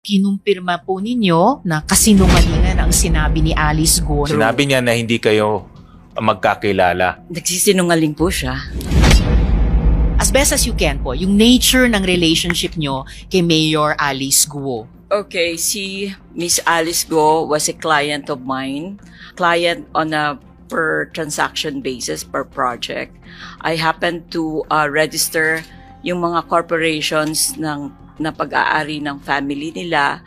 kinumpirma po ninyo na kasinungalingan ang sinabi ni Alice Guo. Sinabi niya na hindi kayo magkakilala. Nagsisinungaling po siya. As best as you can po, yung nature ng relationship nyo kay Mayor Alice Guo. Okay, si Miss Alice Guo was a client of mine. Client on a per transaction basis, per project. I happened to register yung mga corporations na pag-aari ng family nila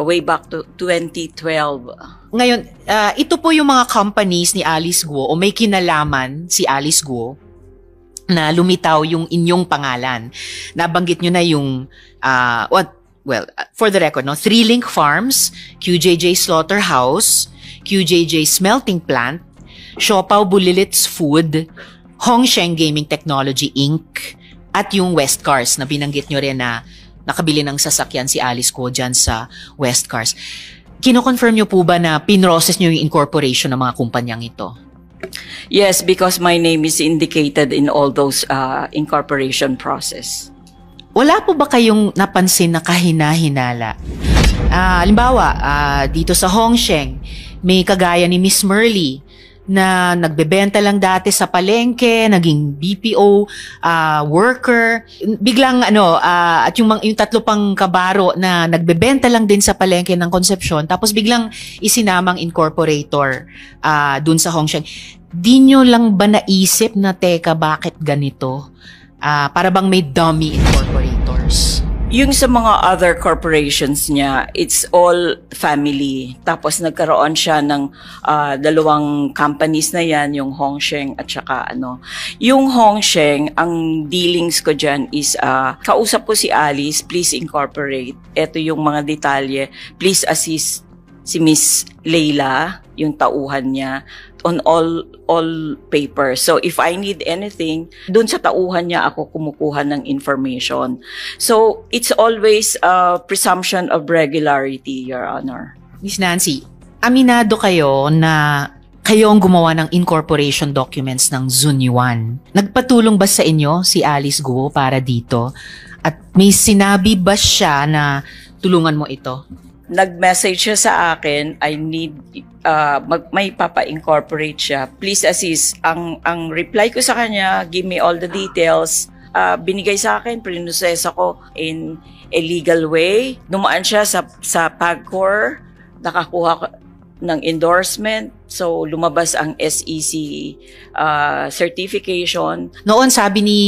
way back to 2012. Ngayon, ito po yung mga companies ni Alice Guo o may kinalaman si Alice Guo na lumitaw yung inyong pangalan. Nabanggit nyo na yung, for the record, no? 3Link Farms, QJJ Slaughterhouse, QJJ Smelting Plant, Siopaw Bulilits Food, Hongsheng Gaming Technology Inc., at yung West Cars na binanggit nyo rin na nakabili ng sasakyan si Alice Guo dyan sa West Cars. Kino-confirm nyo po ba na pinrocess nyo yung incorporation ng mga kumpanyang ito? Yes, because my name is indicated in all those incorporation process. Wala po ba kayong napansin na kahina-hinala? Halimbawa, dito sa Hongsheng, may kagaya ni Miss Merly na nagbebenta lang dati sa palengke, naging BPO worker. Biglang at yung tatlo pang kabaro na nagbebenta lang din sa palengke ng Concepcion, tapos biglang isinamang incorporator dun sa Hongsheng. Di nyo lang ba naisip na teka bakit ganito? Para bang may dummy incorporators? Yung sa mga other corporations niya, it's all family. Tapos nagkaroon siya ng dalawang companies na yan, yung Hongsheng at saka Yung Hongsheng, ang dealings ko dyan is, kausap ko si Alice, please incorporate. Ito yung mga detalye. Please assist si Miss Leila, yung tauhan niya, on all papers. So if I need anything, dun sa tauhan niya ako kumukuha ng information. So it's always a presumption of regularity, Your Honor. Miss Nancy, aminado kayo na kayo ang gumawa ng incorporation documents ng Zunyuan. Nagpatulong ba sa inyo si Alice Guo para dito? At may sinabi ba siya na tulungan mo ito? Nag-message siya sa akin, I need, may papa-incorporate siya. Please assist. Ang reply ko sa kanya, give me all the details. Binigay sa akin, prinoses ako in a legal way. Dumaan siya sa PAGCOR, nakakuha ko ng endorsement. So, lumabas ang SEC certification. Noon, sabi ni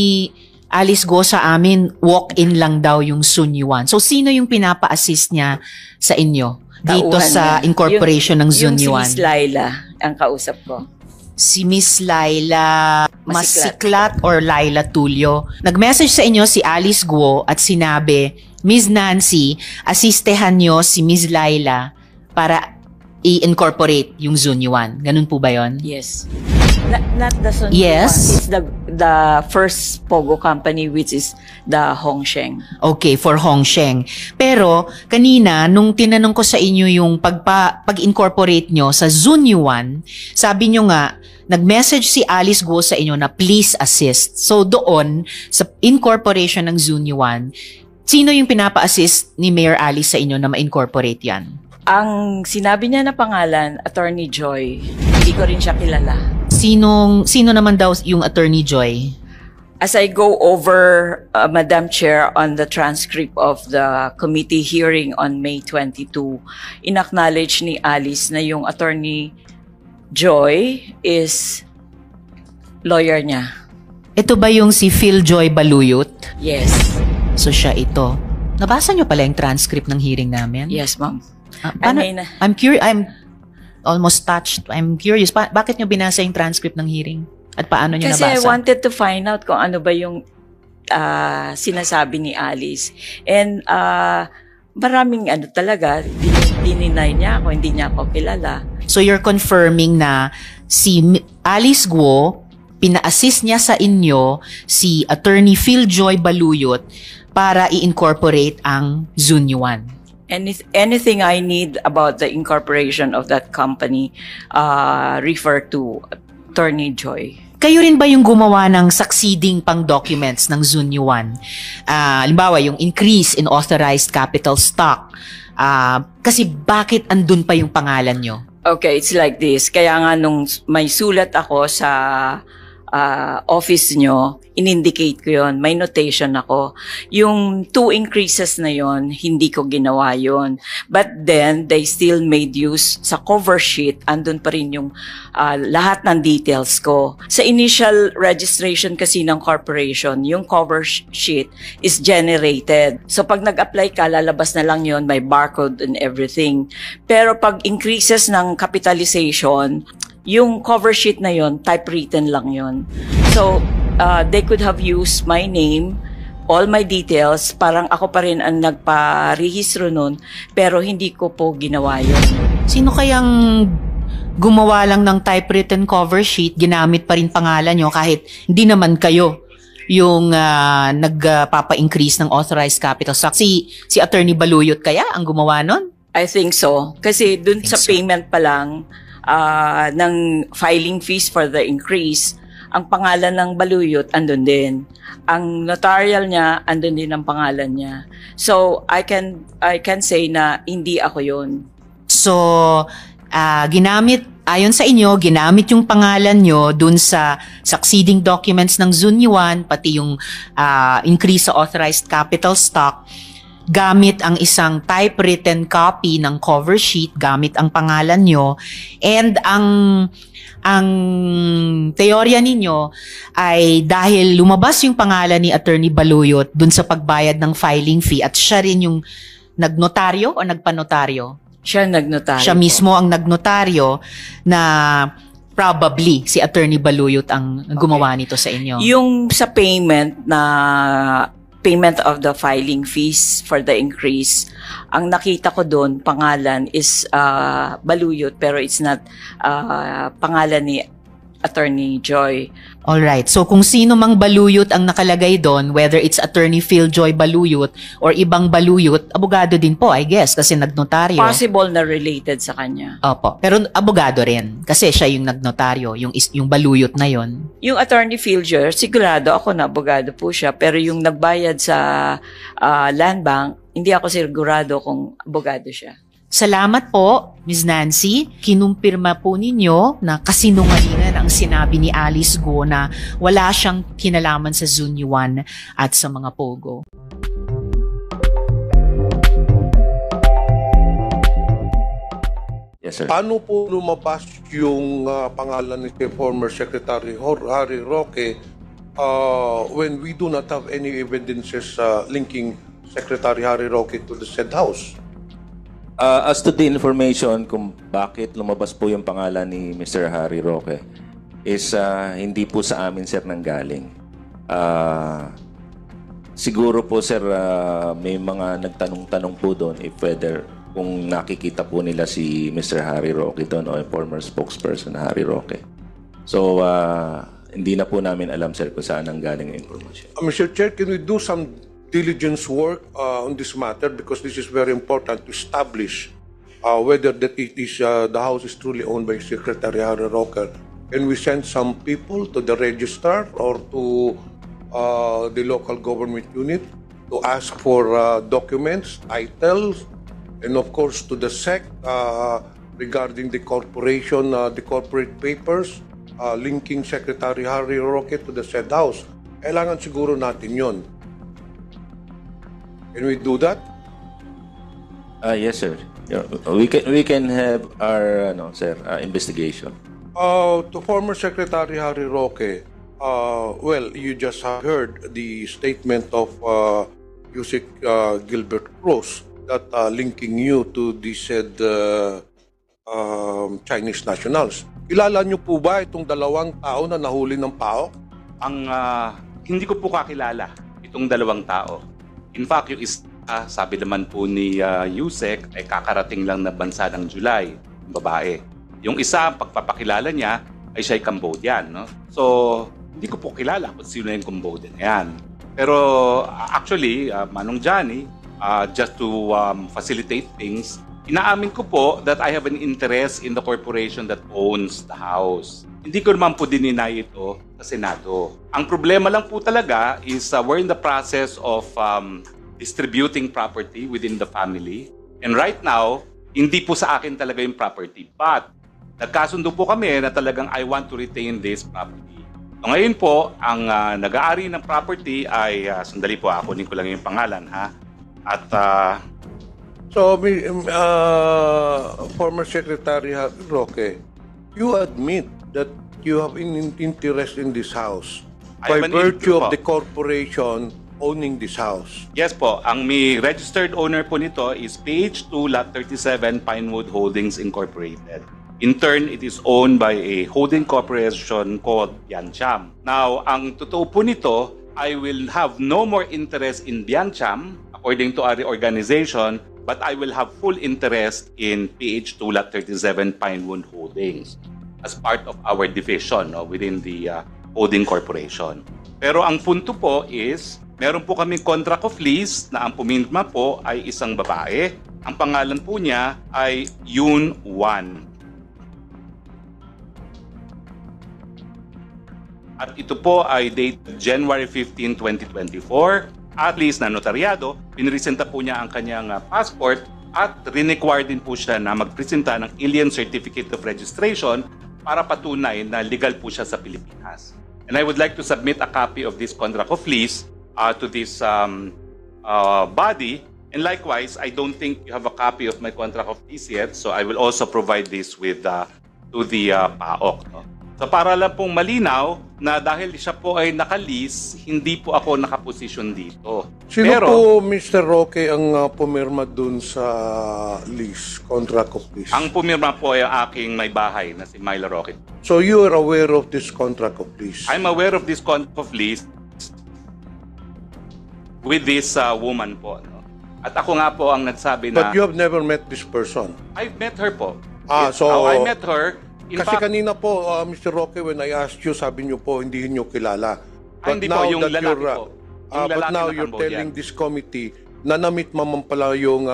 Alice Guo sa amin, walk-in lang daw yung Zunyuan. So, sino yung pinapa-assist niya sa inyo dito sa incorporation ng Zunyuan? Yung si Miss Laila, ang kausap ko. Si Miss Laila Masiklat or Laila Tulio. Nag-message sa inyo si Alice Guo at sinabi, Miss Nancy, assistehan nyo si Miss Laila para i-incorporate yung Zunyuan. Ganun po ba yon? Yes. Not the Zunyuan. Yes. It's the first Pogo company, which is the Hongsheng. Okay, for Hongsheng. Pero kanina nung tinanong ko sa inyo yung pag-incorporate nyo sa Zunyuan, sabi nyo nga nag-message si Alice Guo sa inyo na please assist. So doon sa incorporation ng Zunyuan, sino yung pinapa-assist ni Mayor Alice sa inyo na ma-incorporate yan? Ang sinabi niya na pangalan, Attorney Joy. Hindi ko rin siya kilala. Sino naman daw yung Attorney Joy? As I go over, Madam Chair, on the transcript of the committee hearing on May 22, in-acknowledge ni Alice na yung Attorney Joy is lawyer niya. Ito ba yung si Phil Joy Baluyot? Yes. So siya ito. Nabasa niyo pala yung transcript ng hearing namin? Yes, ma'am. I'm curious. I'm almost touched. I'm curious. Bakit niyo binasa yung transcript ng hearing? At paano niyo nabasa? Kasi I wanted to find out kung ano ba yung sinasabi ni Alice. And maraming talaga, dininay niya ako, hindi niya ako kilala. So you're confirming na si Alice Guo, pina-assist niya sa inyo si Attorney Phil Joy Baluyot para i-incorporate ang Zunyuan. And if anything I need about the incorporation of that company, refer to Attorney Joy. kayo rin ba yung gumawa ng succeeding pang documents ng Zunyuan? Halimbawa, yung increase in authorized capital stock. Kasi bakit andun pa yung pangalan nyo? Okay, it's like this. Kaya nga nung may sulat ako sa office nyo, in-indicate ko yon, may notation ako. Yung 2 increases na yon, hindi ko ginawa yon. But then, they still made use sa cover sheet, andun pa rin yung lahat ng details ko. Sa initial registration kasi ng corporation, yung cover sheet is generated. So pag nag-apply ka, lalabas na lang yon, may barcode and everything. Pero pag increases ng capitalization, yung cover sheet na yon, typewritten lang yon. So, they could have used my name, all my details, parang ako pa rin ang nagparehistro nun, pero hindi ko po ginawa yun. Sino kayang gumawa lang ng typewritten cover sheet, ginamit pa rin pangalan nyo kahit hindi naman kayo yung nagpapa-increase ng authorized capital stock? Si Attorney Baluyot kaya ang gumawa nun? I think so. Kasi dun sa payment pa lang, ng filing fees for the increase, ang pangalan ng Baluyot andun din. Ang notarial niya andun din ang pangalan niya. So I can say na hindi ako yun. So ayon sa inyo, ginamit yung pangalan nyo dun sa succeeding documents ng Zunyuan, pati yung increase sa authorized capital stock, gamit ang isang typewritten copy ng cover sheet, gamit ang pangalan nyo, and ang teorya ninyo ay dahil lumabas yung pangalan ni Attorney Baluyot dun sa pagbayad ng filing fee at siya rin yung nagnotaryo o nagpanotaryo? Siya nagnotaryo. Siya mismo ang nagnotaryo na probably si Attorney Baluyot ang gumawa nito sa inyo. Yung sa payment of the filing fees for the increase, ang nakita ko doon, pangalan is Baluyot, pero it's not pangalan ni Attorney Joy. Alright, so kung sino mang Baluyot ang nakalagay doon, whether it's Attorney Phil Joy Baluyot or ibang Baluyot, abogado din po, I guess, kasi nagnotaryo. Possible na related sa kanya. Opo, pero abogado rin, kasi siya yung nagnotaryo, yung Baluyot na yon. Yung Attorney Phil Joy, sigurado ako na abogado po siya, pero yung nagbayad sa land bank, hindi ako sigurado kung abogado siya. Salamat po, Ms. Nancy. Kinumpirma po ninyo na kasinungalingan ang sinabi ni Alice Guo na wala siyang kinalaman sa Zunyuan at sa mga Pogo. Yes, sir. Paano po lumabas yung pangalan ni former Secretary Harry Roque when we do not have any evidences linking Secretary Harry Roque to the said house? As to the information kung bakit lumabas po yung pangalan ni Mr. Harry Roque is hindi po sa amin, sir, nanggaling. Siguro po, sir, may mga nagtanong-tanong po doon if whether kung nakikita po nila si Mr. Harry Roque doon o yung former spokesperson na Harry Roque. So, hindi na po namin alam, sir, kung saan nanggaling yung information. Mr. Chair, can we do some diligence work on this matter, because this is very important to establish whether that it is the house is truly owned by Secretary Harry Roque. Can we send some people to the registrar or to the local government unit to ask for documents, titles, and of course to the SEC regarding the corporation, the corporate papers linking Secretary Harry Roque to the said house? Kailangan siguro natin yon. Can we do that? Yes, sir. Yeah, we can have our investigation. To former Secretary Harry Roque, well, you just have heard the statement of Yusek Gilbert Cruz that linking you to the said Chinese nationals. Kilala niyo po ba itong dalawang tao na nahuli ng PAOK? Hindi ko po kakilala itong dalawang tao. In fact, yung isa, sabi naman po ni Yusek, ay kakarating lang na bansa ng July, yung babae. Yung isa, pagpapakilala niya, ay siya ay Cambodian. No? So, hindi ko po kilala kung sino yung Cambodian na yan. Pero actually, Manong Johnny, just to facilitate things, inaamin ko po that I have an interest in the corporation that owns the house. hindi ko naman po dininay ito sa Senado. Ang problema lang po talaga is we're in the process of distributing property within the family. And right now, hindi po sa akin talaga yung property. But nagkasundo po kami na talagang I want to retain this property. So ngayon po, ang nag-aari ng property ay, sandali po, kunin ko lang yung pangalan ha. At So, former Secretary Roque, you admit that you have an interest in this house I by have an virtue interest of po. the corporation owning this house. yes po, ang may registered owner po nito is PH2 Lot 37 Pinewood Holdings Incorporated. In turn, it is owned by a holding corporation called Biancham. Now, ang totoo po nito, I will have no more interest in Biancham according to our organization, but I will have full interest in PH2 Lot 37 Pinewood Holdings as part of our division within the holding corporation. Pero ang punto po is, meron po kaming contract of lease na ang pumirma po ay isang babae. Ang pangalan po niya ay Yoon Wan. At ito po ay dated January 15, 2024. At least na notaryado, pinresenta po niya ang kanyang passport at require din po siya na magpresenta ng Alien Certificate of Registration para patunay na legal po siya sa Pilipinas. And I would like to submit a copy of this contract of lease to this body. And likewise, I don't think you have a copy of my contract of lease yet, so I will also provide this with to the PAOK. No? So para lang pong malinaw na dahil siya po ay nakalis, hindi po ako nakaposisyon dito. Sino po, Mr. Roque, ang pumirma dun sa lease, contract of lease? Ang pumirma po ay ang aking may bahay na si Myla Roque. So you are aware of this contract of lease? I'm aware of this contract of lease with this woman po. No? At ako nga po ang nagsabi na... But you have never met this person? I've met her po. So... I met her. In Kasi fact, kanina po, Mr. Roque, when I asked you, sabi niyo po, hindi niyo kilala. hindi po, yung lalaki po. Yung but lalaki now na you're Cambodian. telling this committee na na-meet mo man pala yung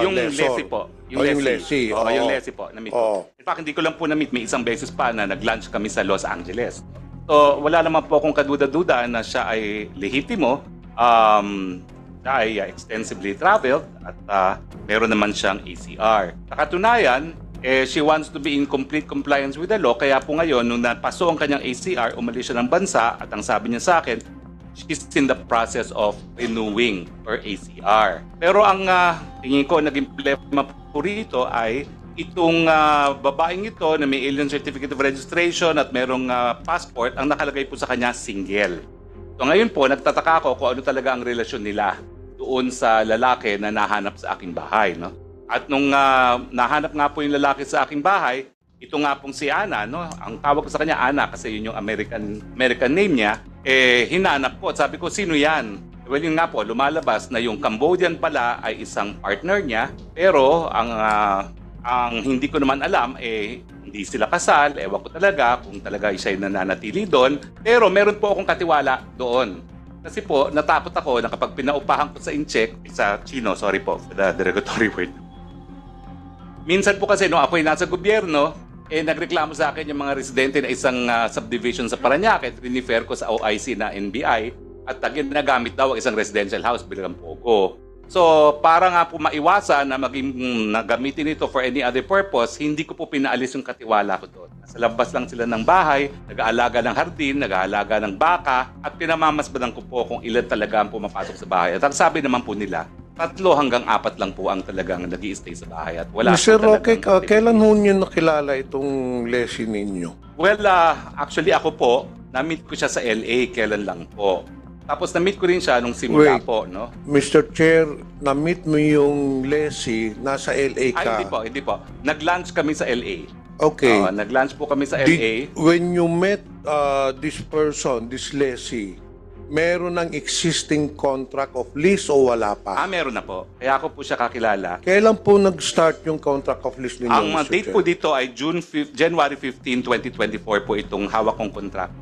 Yung lessor. Leslie po. Yung Leslie. Oo, yung Leslie po. Na-meet Oo. ko. In fact, hindi ko lang po na-meet. May isang beses pa na nag-lunch kami sa Los Angeles. So, wala naman po akong kaduda-duda na siya ay lehitimo. Siya ay extensively traveled at meron naman siyang ACR. Sa katunayan, she wants to be in complete compliance with the law. Kaya po ngayon, nung napaso ang kanyang ACR, umalis siya ng bansa at ang sabi niya sa akin, she's in the process of renewing her ACR. Pero ang tingin ko naging problema po rito ay itong babaeng ito na may Alien Certificate of Registration at merong passport, ang nakalagay po sa kanya single. So ngayon po, nagtataka ako kung ano talaga ang relasyon nila doon sa lalaki na nahanap sa aking bahay. No? At nung nahanap nga po yung lalaki sa aking bahay, ito nga pong si Ana, no? Ang tawag ko sa kanya Ana kasi yun yung American name niya, hinanap ko at sabi ko, sino yan? Well, yun nga po, lumalabas na yung Cambodian pala ay isang partner niya, pero ang hindi ko naman alam, hindi sila kasal, ewan ko talaga kung talaga siya nananatili doon, pero meron po akong katiwala doon. Kasi po, natakot ako na kapag pinaupahan ko sa incheck, sa Chino, sorry po for the derogatory word, minsan po kasi nung ako'y nasa gobyerno, nagreklamo sa akin yung mga residente na isang subdivision sa Parañaque, rinifer ko sa OIC na NBI, at ginagamit daw ang isang residential house bilang pogo. So, para nga po maiwasan na maging nagamitin ito for any other purpose, hindi ko po pinaalis yung katiwala ko doon. Sa labas lang sila ng bahay, nag-aalaga ng hardin, nag-aalaga ng baka, at pinamamasbadan ko po kung ilan talaga ang pumapasok sa bahay. At ang sabi naman po nila, 3 hanggang 4 lang po ang talagang nag-i-stay sa bahay. At wala Mr. Roque, talagang kailan ho niyo nakilala itong Leslie ninyo? Well, actually ako po, na-meet ko siya sa LA, kailan lang po. Tapos na-meet ko rin siya nung simula Wait. po, no? Mr. Chair, na-meet mo yung Leslie, nasa LA ka. Hindi po. Nag-lunch kami sa LA. Okay. Nag-lunch po kami sa LA. When you met this person, this Leslie, meron ng existing contract of lease o wala pa? Meron na po. Kaya ako po siya kakilala. Kailan po nag-start yung contract of lease ninyo, Ang Mr. date Chair? po dito ay January 15, 2024 po itong hawak kong contract.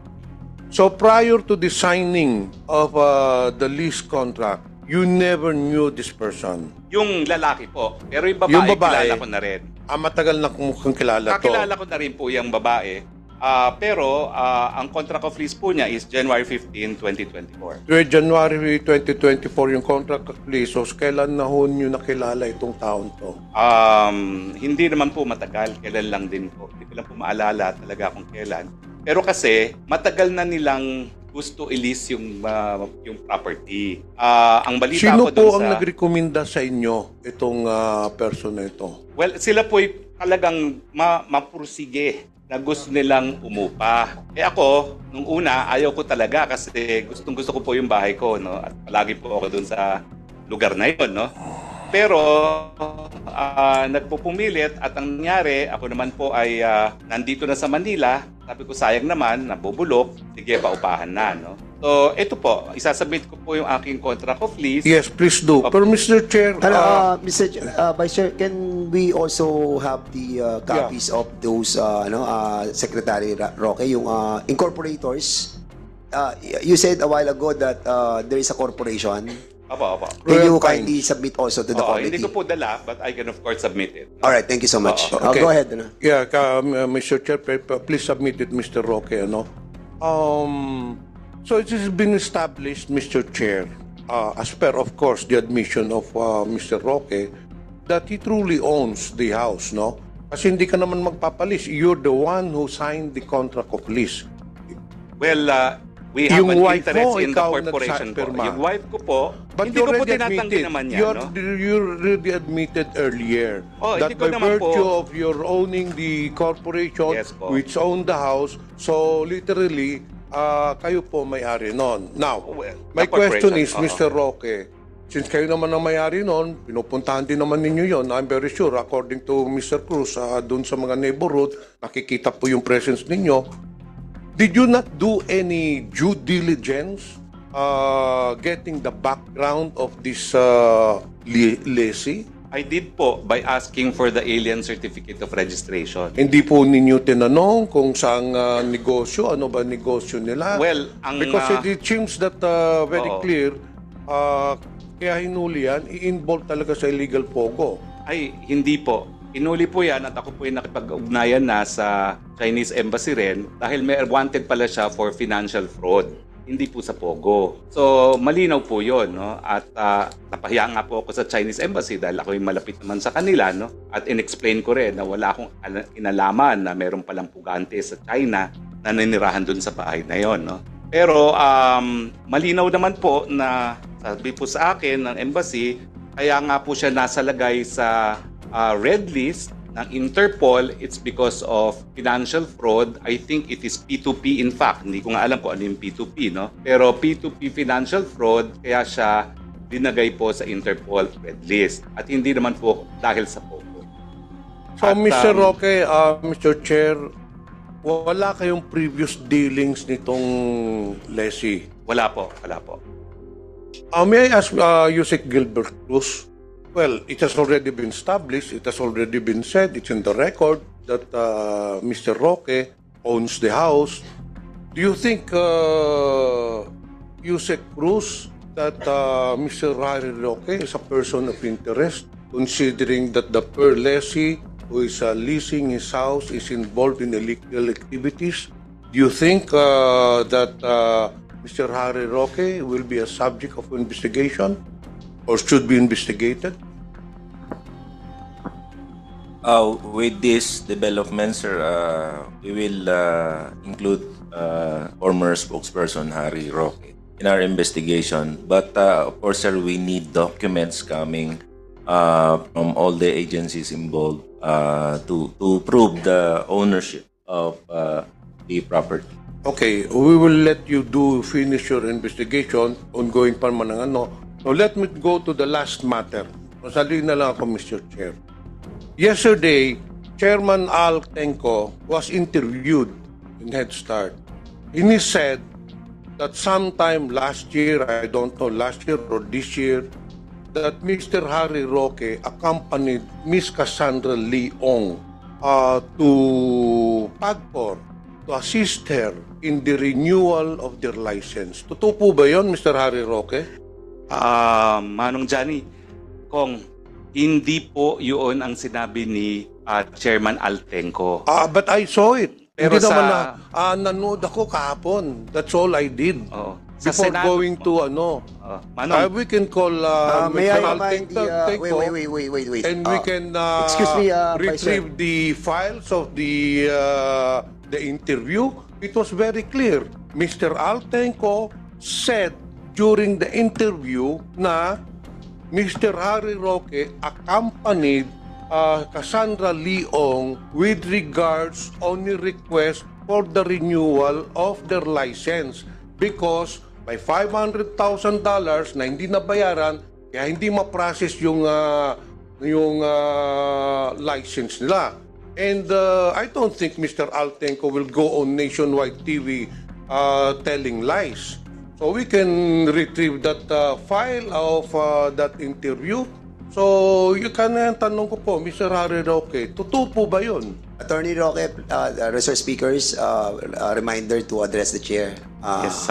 So prior to the signing of the lease contract, you never knew this person? Yung lalaki po. Pero yung Yung babae, babae, kilala ko na rin. Matagal na mukhang kilala to. Kakilala ko na rin po yung babae. Pero ang contract of lease po niya is January 15, 2024. January 2024 yung contract of lease. So, kailan na ho nyo nakilala itong taon to? Hindi naman po matagal, kailan lang din po. Hindi ko lang po maalala talaga kung kailan. Pero kasi matagal na nilang gusto i-lease yung property. Ang balita Sino ko dun po ang nagrekomenda sa inyo itong person na ito? Well, sila po talagang mapursige na gusto nilang umupa. Ako, nung una, ayaw ko talaga kasi gustong-gusto ko po yung bahay ko, no? At palagi po ako dun sa lugar na yun, no? Pero nagpupumilit at ang nangyari, ako naman po ay nandito na sa Manila. Sabi ko, sayang naman, nabubulok. Sige, paupahan na, no? So, ito po, isasubmit ko po yung aking contract of lease. Yes, please do. Pero Mr. Chair, Vice Chair, can we also have the copies of those Secretary Roque, yung incorporators? You said a while ago that there is a corporation. Opo. Can you kindly submit also to the committee? Hindi ko po dala, but I can of course submit it. All right, thank you so much. Okay. Go ahead. Yeah, Mr. Chair, please submit it, Mr. Roque. So it has been established, Mr. Chair, as per, of course, the admission of Mr. Roque, that he truly owns the house, no? Kasi hindi ka naman magpapalis. You're the one who signed the contract of lease. Well, we have Yung an wife interest mo, in the ikaw corporation po. nagpirma. Yung wife ko po, But hindi you ko po already tinatanggi admitted, naman yan, you no? already admitted earlier that hindi ko by naman po. virtue of your owning the corporation Yes po. which owned the house, so literally, kayo po may-ari nun. Now, my the question corporation, is, Mr. Roque, since kayo naman ang may-ari nun, pinupuntahan din naman ninyo yon. I'm very sure, according to Mr. Cruz, doon sa mga neighborhood, nakikita po yung presence ninyo. Did you not do any due diligence getting the background of this lessee? I did po by asking for the alien certificate of registration. Hindi po ninyo tinanong kung saang negosyo, ano ba negosyo nila? Well, Because it seems that very Oo. clear, kaya hinuli yan, i-involve talaga sa illegal pogo. Ay, hindi po. Inuli po yan at ako po yung nakipag-ugnayan na sa Chinese Embassy rin dahil may wanted pala siya for financial fraud. Hindi po sa Pogo. So, malinaw po yun, no? At napahiya nga po ako sa Chinese Embassy dahil ako yung malapit naman sa kanila, no? At in-explain ko rin na wala akong inalaman na meron palang pugante sa China na nanirahan dun sa bahay na yon, no? Pero malinaw naman po na sabi po sa akin ng embassy, kaya nga po siya nasalagay sa red list ng Interpol. It's because of financial fraud. I think it is P2P in fact. Hindi ko nga alam kung ano yung P2P, no? Pero P2P financial fraud, kaya siya dinagay po sa Interpol red list. At hindi naman po dahil sa Pogo. So, At, Mr. Roque, Mr. Chair, wala kayong previous dealings nitong lessee? Wala po. May I ask Yusek Gilbert Cruz? Well, it has already been established, it has already been said, it's in the record that Mr. Roque owns the house. Do you think, Yusek Cruz, that Mr. Harry Roque is a person of interest, considering that the per lessee who is leasing his house is involved in illegal activities? Do you think that Mr. Harry Roque will be a subject of investigation or should be investigated? With this development, sir, we will include former spokesperson Harry Roque in our investigation. But of course, sir, we need documents coming from all the agencies involved to prove the ownership of the property. Okay, we will let you finish your investigation, ongoing pa man ang ano. So let me go to the last matter. Masali na lang ako, Mr. Chair. Yesterday, Chairman Al Tenco was interviewed in Head Start. And he said that sometime last year, I don't know, last year or this year, that Mr. Harry Roque accompanied Miss Cassandra Leong to Pagcor to assist her in the renewal of their license. Totoo po ba yun, Mr. Harry Roque? Manong Johnny, Kong, hindi po yun ang sinabi ni Chairman Altenco. But I saw it. Pero Hindi sa... naman nanood ako kahapon. That's all I did. Oo. Sa Before Senado, going to Manong, we can call May I Mr. remind the, Altenco, wait. and we can excuse me, Vice retrieve the files of the interview. It was very clear. Mr. Altenco said during the interview na Mr. Harry Roque accompanied Cassandra Leong with regards on the request for the renewal of their license because may $500,000 na hindi nabayaran kaya hindi ma-process yung license nila. And I don't think Mr. Altenco will go on nationwide TV telling lies. So we can retrieve that file of that interview. So you can tanong ko po, Mr. Harry Roque, totoo po ba yun? Attorney Roque, resource speakers, reminder to address the chair. yes,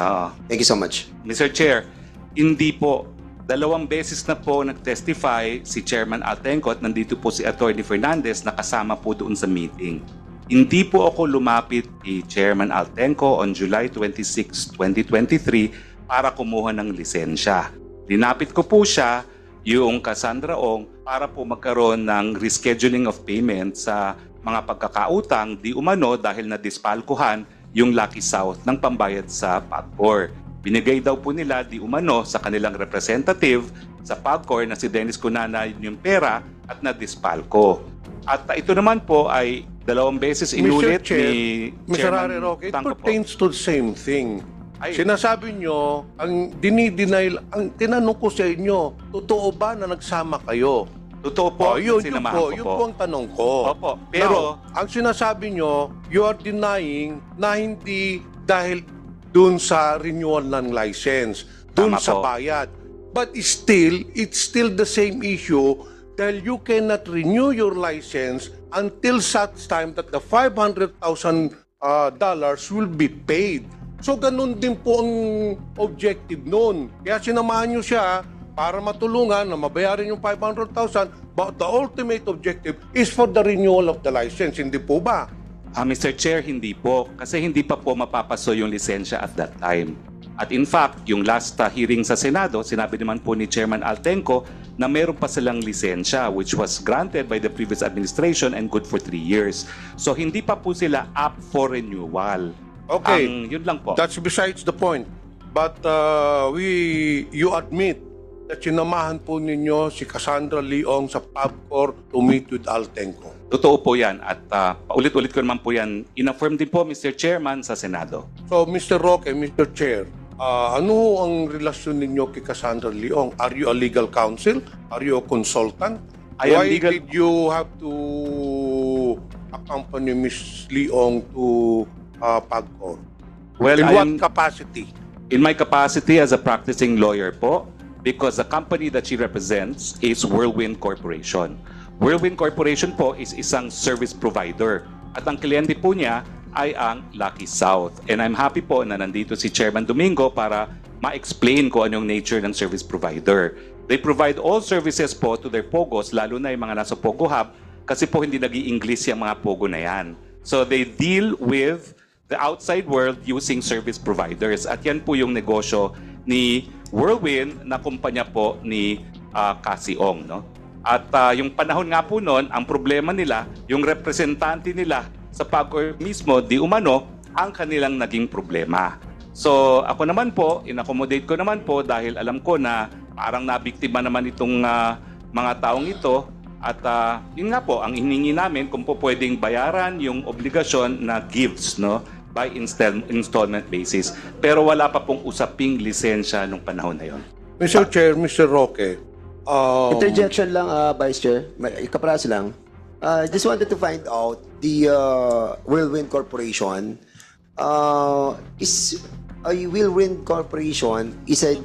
Thank you so much. Mr. Chair, hindi po. 2 beses na po nag-testify si Chairman Altenco at nandito po si Attorney Fernandez na kasama po doon sa meeting. Hindi po ako lumapit kay Chairman Altenco on July 26, 2023 para kumuha ng lisensya. Linapit ko po siya, yung Cassandra Ong, para po magkaroon ng rescheduling of payment sa mga pagkakautang di umano dahil na-dispalkuhan yung Lucky South ng pambayad sa PAGCOR. Binigay daw po nila di umano sa kanilang representative sa PAGCOR na si Dennis Cunana yung pera at na-dispalko. At ito naman po ay 2 beses inulit ni Mr. Chairman Harry Roque, it Tangco po. pertains to the same thing. Ay. Sinasabi nyo, ang dinideny, ang tinanong ko sa inyo, totoo ba na nagsama kayo? Totoo po, yun sinamahan ko yun po. po ang tanong ko. Opo, pero... Now, ang sinasabi nyo, you are denying na hindi dahil dun sa renewal ng license, dun Tama sa po. bayad. But still, it's still the same issue dahil you cannot renew your license until such time that the $500,000 will be paid. So ganun din po ang objective nun. Kaya sinamahan nyo siya para matulungan na mabayaran yung $500,000, but the ultimate objective is for the renewal of the license. Hindi po ba? Mr. Chair, hindi po. Kasi hindi pa po mapapaso yung lisensya at that time. At in fact, yung last hearing sa Senado, sinabi naman po ni Chairman Altenco na meron pa silang lisensya which was granted by the previous administration and good for 3 years. So hindi pa po sila up for renewal. Okay. Yun lang po. That's besides the point. But you admit that sinamahan po ninyo si Cassandra Leong sa PAGCOR to meet with Altenco. Totoo po yan. At paulit-ulit ko naman po yan. In-affirm din po, Mr. Chairman, sa Senado. So, Mr. Roque, Mr. Chair, ano ang relasyon ninyo kay Cassandra Leong? Are you a legal counsel? Are you a consultant? I am Why legal- did you have to accompany Ms. Leong to PAGCOR? Well, In I what am- capacity? In my capacity as a practicing lawyer po, because the company that she represents is Whirlwind Corporation. Whirlwind Corporation po is isang service provider. At ang kliyente po niya ay ang Lucky South. And I'm happy po na nandito si Chairman Domingo para ma-explain ko anong nature ng service provider. They provide all services po to their POGOs, lalo na yung mga nasa POGO Hub, kasi po hindi nag-i-English yung mga POGO na yan. So they deal with the outside world using service providers. At yan po yung negosyo ni Whirlwind na kumpanya po ni Cassie Ong. No? At yung panahon nga po noon, ang problema nila, yung representante nila sa PAGCOR mismo, di umano, ang kanilang naging problema. So ako naman po, in-accommodate ko naman po dahil alam ko na parang nabiktima naman itong mga taong ito. At yun nga po, ang hiningi namin kung po pwedeng bayaran yung obligasyon na gifts, no? By installment basis. Pero wala pa pong usaping lisensya nung panahon na yon. Mr. Chair, Mr. Roque, Interjection lang, Vice Chair. Kapraso lang. Just wanted to find out the Whirlwind Corporation is a Whirlwind Corporation is a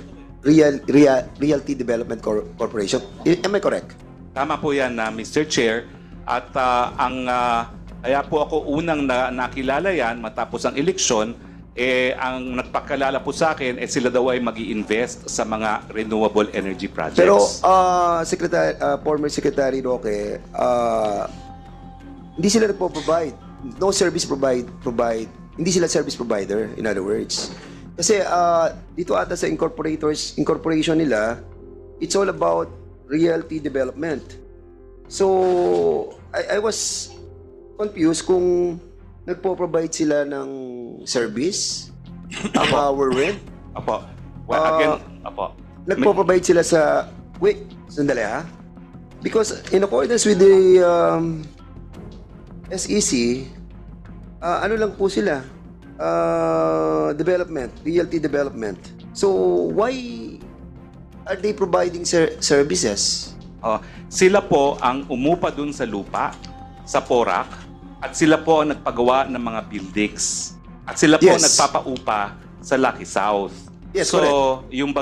realty development corporation. Am I correct? Tama po yan, Mr. Chair. At kaya po ako unang nakilala yan matapos ang eleksyon, ang nagpakalala po sa akin, sila daw ay mag-i-invest sa mga renewable energy projects. Pero, former Secretary Roque, hindi sila nagpo-provide no service hindi sila service provider, in other words. Kasi dito ata sa incorporation nila, it's all about realty development. So, I was confused kung nagpo-provide sila ng service, ang Whirlwind. Apo. Well, again, apo. Nagpo-provide sila sa... Wait, sandali ha. Because in accordance with the SEC, ano lang po sila? Realty development. So, why are they providing services? Sila po ang umupa dun sa lupa, sa Porac, at sila po ang nagpagawa ng mga buildings. At sila po ang nagpapaupa sa Lucky South. Yes, so, correct. yung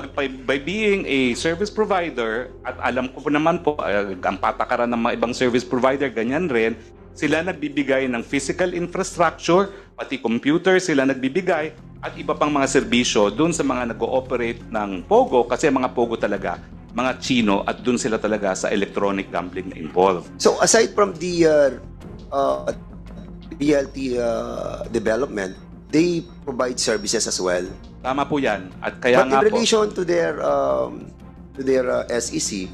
by being a service provider, at alam ko po naman po, ang patakaran ng mga ibang service provider, ganyan rin, sila nagbibigay ng physical infrastructure, pati computer sila nagbibigay, at iba pang mga serbisyo dun sa mga nag-ooperate ng Pogo, kasi mga Pogo talaga, mga Chino, at dun sila talaga sa electronic gambling na involved. So, aside from the realty development, they provide services as well. Tama po yan. At kaya But nga in relation to their SEC,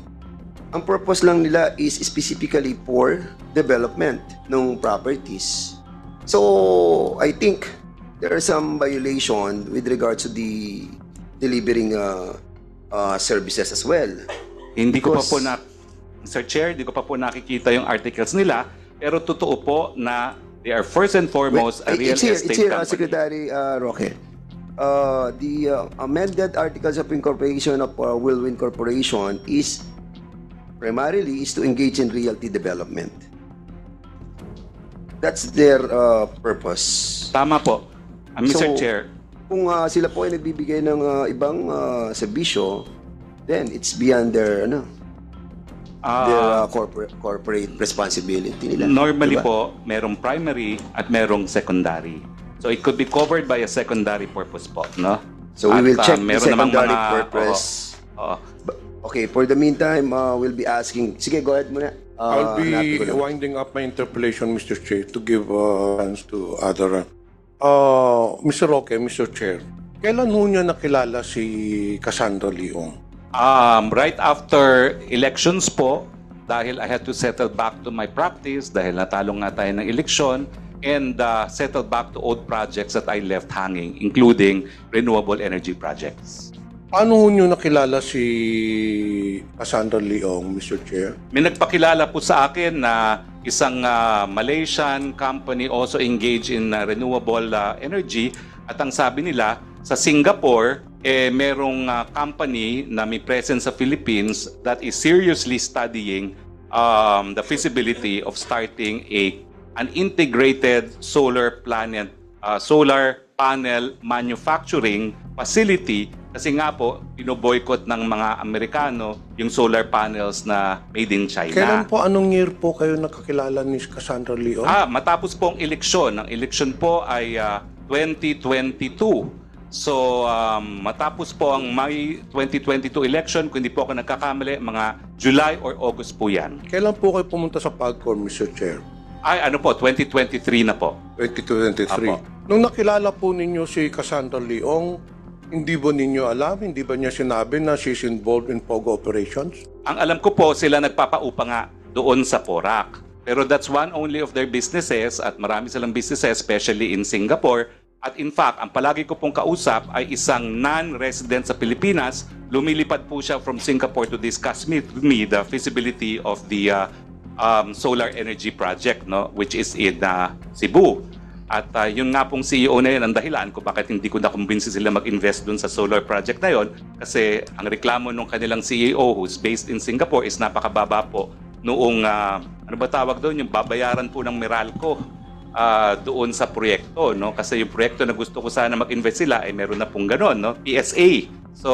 ang purpose lang nila is specifically for development ng properties. So, I think there are some violation with regards to the delivering services as well. Hindi ko pa po Mr. Chair, hindi ko pa po nakikita yung articles nila, pero totoo po na they are first and foremost a real estate it's here, company. Secretary Roque. The amended articles of incorporation of Whirlwind Corporation is primarily to engage in realty development. That's their purpose. Tama po. Mr. So, Chair, kung sila po ay nagbibigay ng ibang serbisyo, then it's beyond their corporate responsibility nila. normally Diba? po, merong primary at merong secondary. So it could be covered by a secondary purpose po, no? So we will check the meron namang secondary mga- purpose. Oo. Okay, for the meantime, we'll be asking. Sige, go ahead muna. I'll be hanapin ko lang. winding up my interpellation, Mr. Chair, to give chance to other. Mr. Roque, Mr. Chair, kailan ho niya nakilala si Cassandra Leong? Right after elections po, dahil I had to settle back to my practice, dahil natalo nga tayo ng eleksyon, and settle back to old projects that I left hanging, including renewable energy projects. Paano ho niyo nakilala si Cassandra Leong, Mr. Chair? May nagpakilala po sa akin na isang Malaysian company also engaged in renewable energy, at ang sabi nila sa Singapore, merong company na may presence sa Philippines that is seriously studying the feasibility of starting an integrated solar panel manufacturing facility, kasi nga po binoboycott ng mga Amerikano yung solar panels na made in China. Kailan po, anong year po kayo nakakilala ni Cassandra Leong? Matapos po ang eleksyon. Ang eleksyon po ay 2022. So, matapos po ang May 2022 election, kung hindi po ako nagkakamali, mga July or August po yan. Kailan po kayo pumunta sa PAGCOR, Mr. Chair? 2023 na po. 2023. Apo. Nung nakilala po ninyo si Cassandra Leong, hindi ba ninyo alam, hindi ba niya sinabi na she's involved in POGO operations? Ang alam ko po, sila nagpapaupa nga doon sa Porac. Pero that's one only of their businesses, at marami silang businesses, especially in Singapore. At in fact, ang palagi ko pong kausap ay isang non-resident sa Pilipinas. Lumilipad po siya from Singapore to discuss with me the feasibility of the solar energy project, no, which is in Cebu. At yun nga pong CEO na yun ang dahilan kung bakit hindi ko nakumbinsi sila mag-invest dun sa solar project na yun, kasi ang reklamo ng kanilang CEO who's based in Singapore is napakababa po noong, ano ba tawag doon, yung babayaran po ng Meralco doon sa proyekto, no? Kasi yung proyekto na gusto ko sana mag-invest sila ay meron na pong ganon, no? PSA. So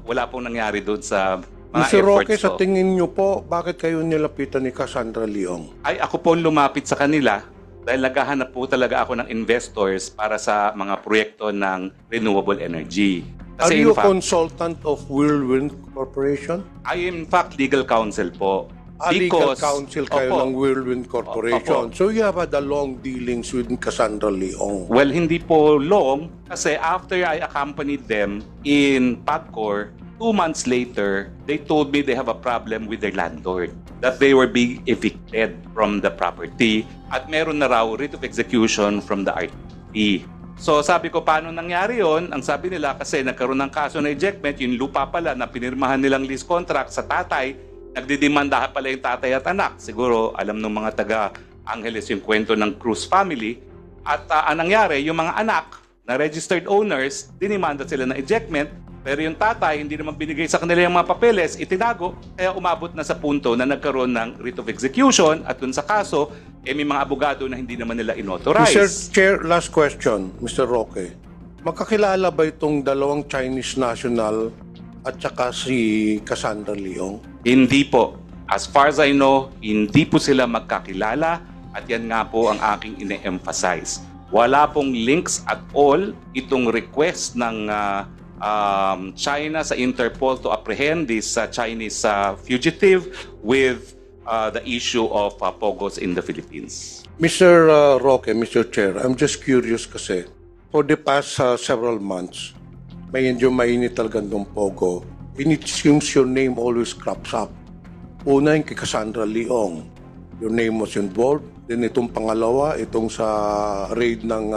wala pong nangyari doon sa mga Mr. efforts. Roque, sa ko. tingin niyo po, bakit kayo nilapitan ni Cassandra Leong? Ay ako po lumapit sa kanila dahil naghahanap po talaga ako ng investors para sa mga proyekto ng renewable energy. Are Kasi you in fact, consultant of Whirlwind Corporation? I am in fact legal counsel po. legal Because- counsel kayo Opo. ng Whirlwind Corporation. Opo. So you have had a long dealings with Cassandra Leong. Well, hindi po long kasi after I accompanied them in PAGCOR, 2 months later, they told me they have a problem with their landlord, that they were being evicted from the property at meron na raw writ of execution from the RTP. So sabi ko, paano nangyari yon? Ang sabi nila, kasi nagkaroon ng kaso na ejectment, yung lupa pala na pinirmahan nilang lease contract sa tatay, nagdidemandahan pala yung tatay at anak. Siguro alam ng mga taga Angeles yung kwento ng Cruz family. At ang nangyari, yung mga anak na registered owners, dinimanda sila ng ejectment, pero yung tatay hindi naman binigay sa kanila yung mga papeles, itinago, kaya umabot na sa punto na nagkaroon ng writ of execution at dun sa kaso, may mga abogado na hindi naman nila inauthorize. Mr. Chair, last question, Mr. Roque. Magkakilala ba itong dalawang Chinese national at saka si Cassandra Leong? Hindi po. As far as I know, hindi po sila magkakilala at yan nga po ang aking ine-emphasize. Wala pong links at all itong request ng China sa Interpol to apprehend this Chinese fugitive with the issue of pogos in the Philippines. Mr. Roque, Mr. Chair, I'm just curious kasi for the past several months, medyo mainit talaga ng pogo. And it seems your name always crops up. Una yung kay Cassandra Leong. Your name was involved. Then itong pangalawa, itong sa raid ng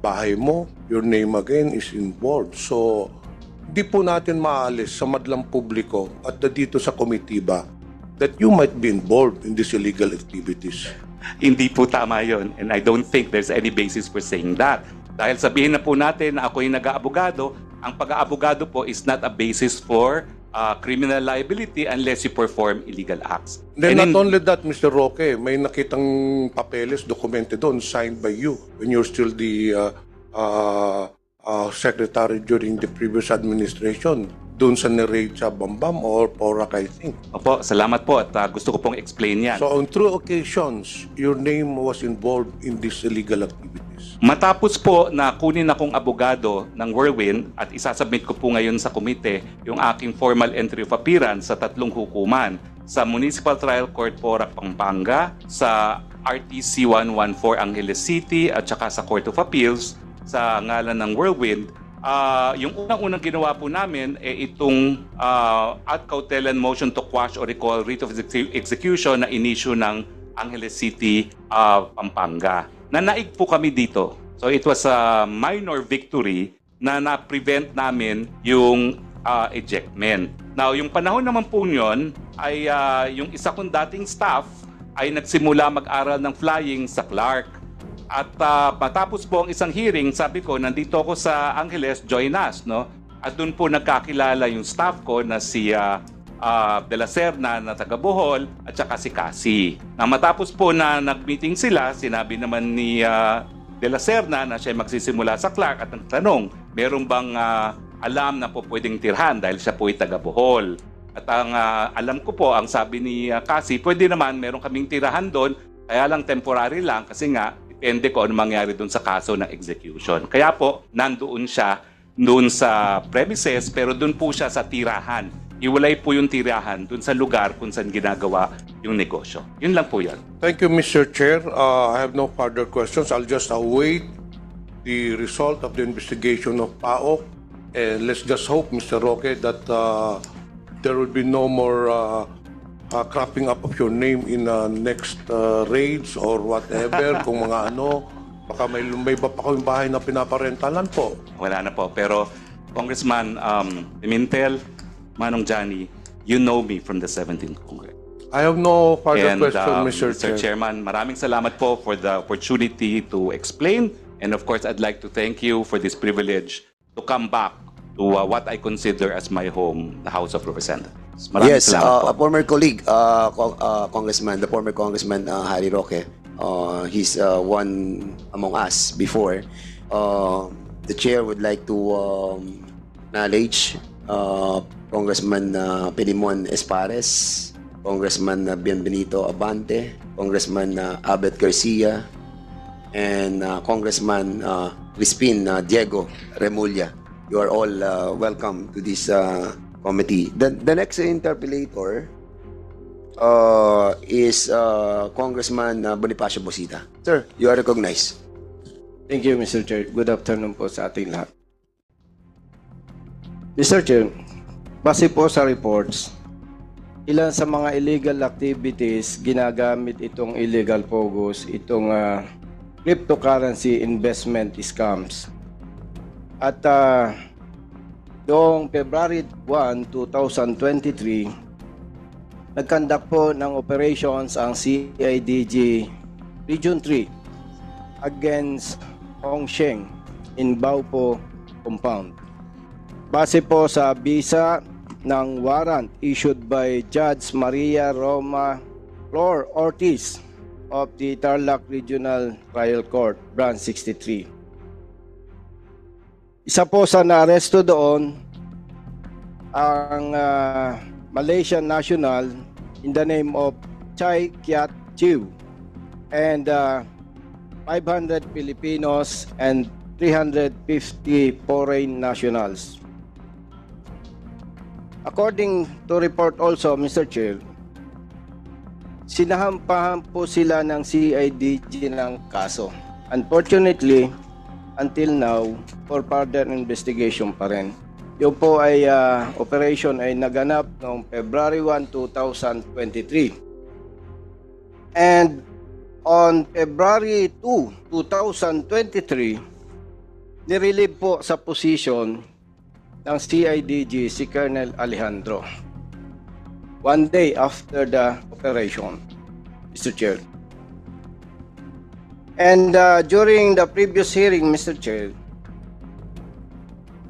bahay mo, your name again is involved. So, di po natin maalis sa madlang publiko at dito sa komitiba that you might be involved in these illegal activities. Hindi po tama yon, and I don't think there's any basis for saying that. Dahil sabihin na po natin na ako yung nag-aabogado, ang pag-aabogado po is not a basis for criminal liability unless you perform illegal acts. Then And not only that, Mr. Roque, may nakitang papeles, dokumente doon, signed by you when you're still the secretary during the previous administration. Doon sa ni-raid sa Bambam or Porac, I think. Opo, salamat po at gusto ko pong explain yan. So on 2 occasions, your name was involved in these illegal activities. Matapos po na kunin akong abogado ng Whirlwind at isasubmit ko po ngayon sa komite yung aking formal entry of appearance sa 3 hukuman, sa Municipal Trial Court Porac, Pampanga, sa RTC 114 Angeles City at saka sa Court of Appeals sa ngalan ng Whirlwind. Yung unang-unang ginawa po namin itong ad cautelan motion to quash or recall writ of execution na inisyu ng Angeles City, Pampanga. Nanaig po kami dito. So it was a minor victory na na-prevent namin yung ejectment. Now, yung panahon naman po yun ay yung isa kong dating staff ay nagsimula mag-aral ng flying sa Clark. At matapos po ang isang hearing, sabi ko, nandito ako sa Angeles, join us, no? At doon po nagkakilala yung staff ko na si De La Serna na taga Bohol at saka si Cassie. Na matapos po na nag-meeting sila, sinabi naman ni De La Serna na siya magsisimula sa Clark at nagtanong, meron bang alam na po pwedeng tirhan dahil siya po ay taga Bohol. At ang alam ko po, ang sabi ni Cassie, pwede naman, meron kaming tirahan doon, kaya lang temporary lang kasi nga, depende ko ano mangyari doon sa kaso ng execution. Kaya po, nandoon siya doon sa premises, pero doon po siya sa tirahan. Iwalay po yung tirahan doon sa lugar kung saan ginagawa yung negosyo. Yun lang po yan. Thank you, Mr. Chair. I have no further questions. I'll just await the result of the investigation of PAOK. And let's just hope, Mr. Roque, that there will be no more cropping up of your name in next raids or whatever. Kung mga ano, baka may iba pa kayong bahay na pinaparentalan po. Wala na po. Pero, Congressman Pimentel, Manong Johnny, you know me from the 17th Congress. I have no further And question, Mr. Chairman, maraming salamat po for the opportunity to explain. And of course, I'd like to thank you for this privilege to come back to what I consider as my home, the House of Representatives. Maraming Yes, salamat po. a former colleague, Congressman, the former Congressman Harry Roque, he's one among us before. The chair would like to acknowledge Congressman Pilimon Espares, Congressman Bienvenido Abante, Congressman Abet Garcia, and Congressman Crispin Diego Remulla. You are all welcome to this committee. The next interpellator is Congressman Bonifacio Busita. Sir, you are recognized. Thank you, Mr. Chair. Good afternoon po sa ating lahat. Mr. Chair, base po sa reports, ilan sa mga illegal activities ginagamit itong illegal POGOs, itong cryptocurrency investment scams. At noong February 1, 2023, nagkandak po ng operations ang CIDG Region 3 against Hongsheng in Baopo Compound. Base po sa visa ng warrant issued by Judge Maria Roma Flor Ortiz of the Tarlac Regional Trial Court, Branch 63. Isa po sa naaresto doon ang Malaysian national in the name of Chai Kiat Chiu and 500 Filipinos and 350 foreign nationals. According to report also, Mr. Chair, sinahampahan po sila ng CIDG ng kaso. Unfortunately, until now, for further investigation pa rin. Yung po ay operation ay naganap noong February 1, 2023. And on February 2, 2023, nirelieve po sa position ng CIDG si Colonel Alejandro. One day after the operation, Mr. Chair. And during the previous hearing, Mr. Chair,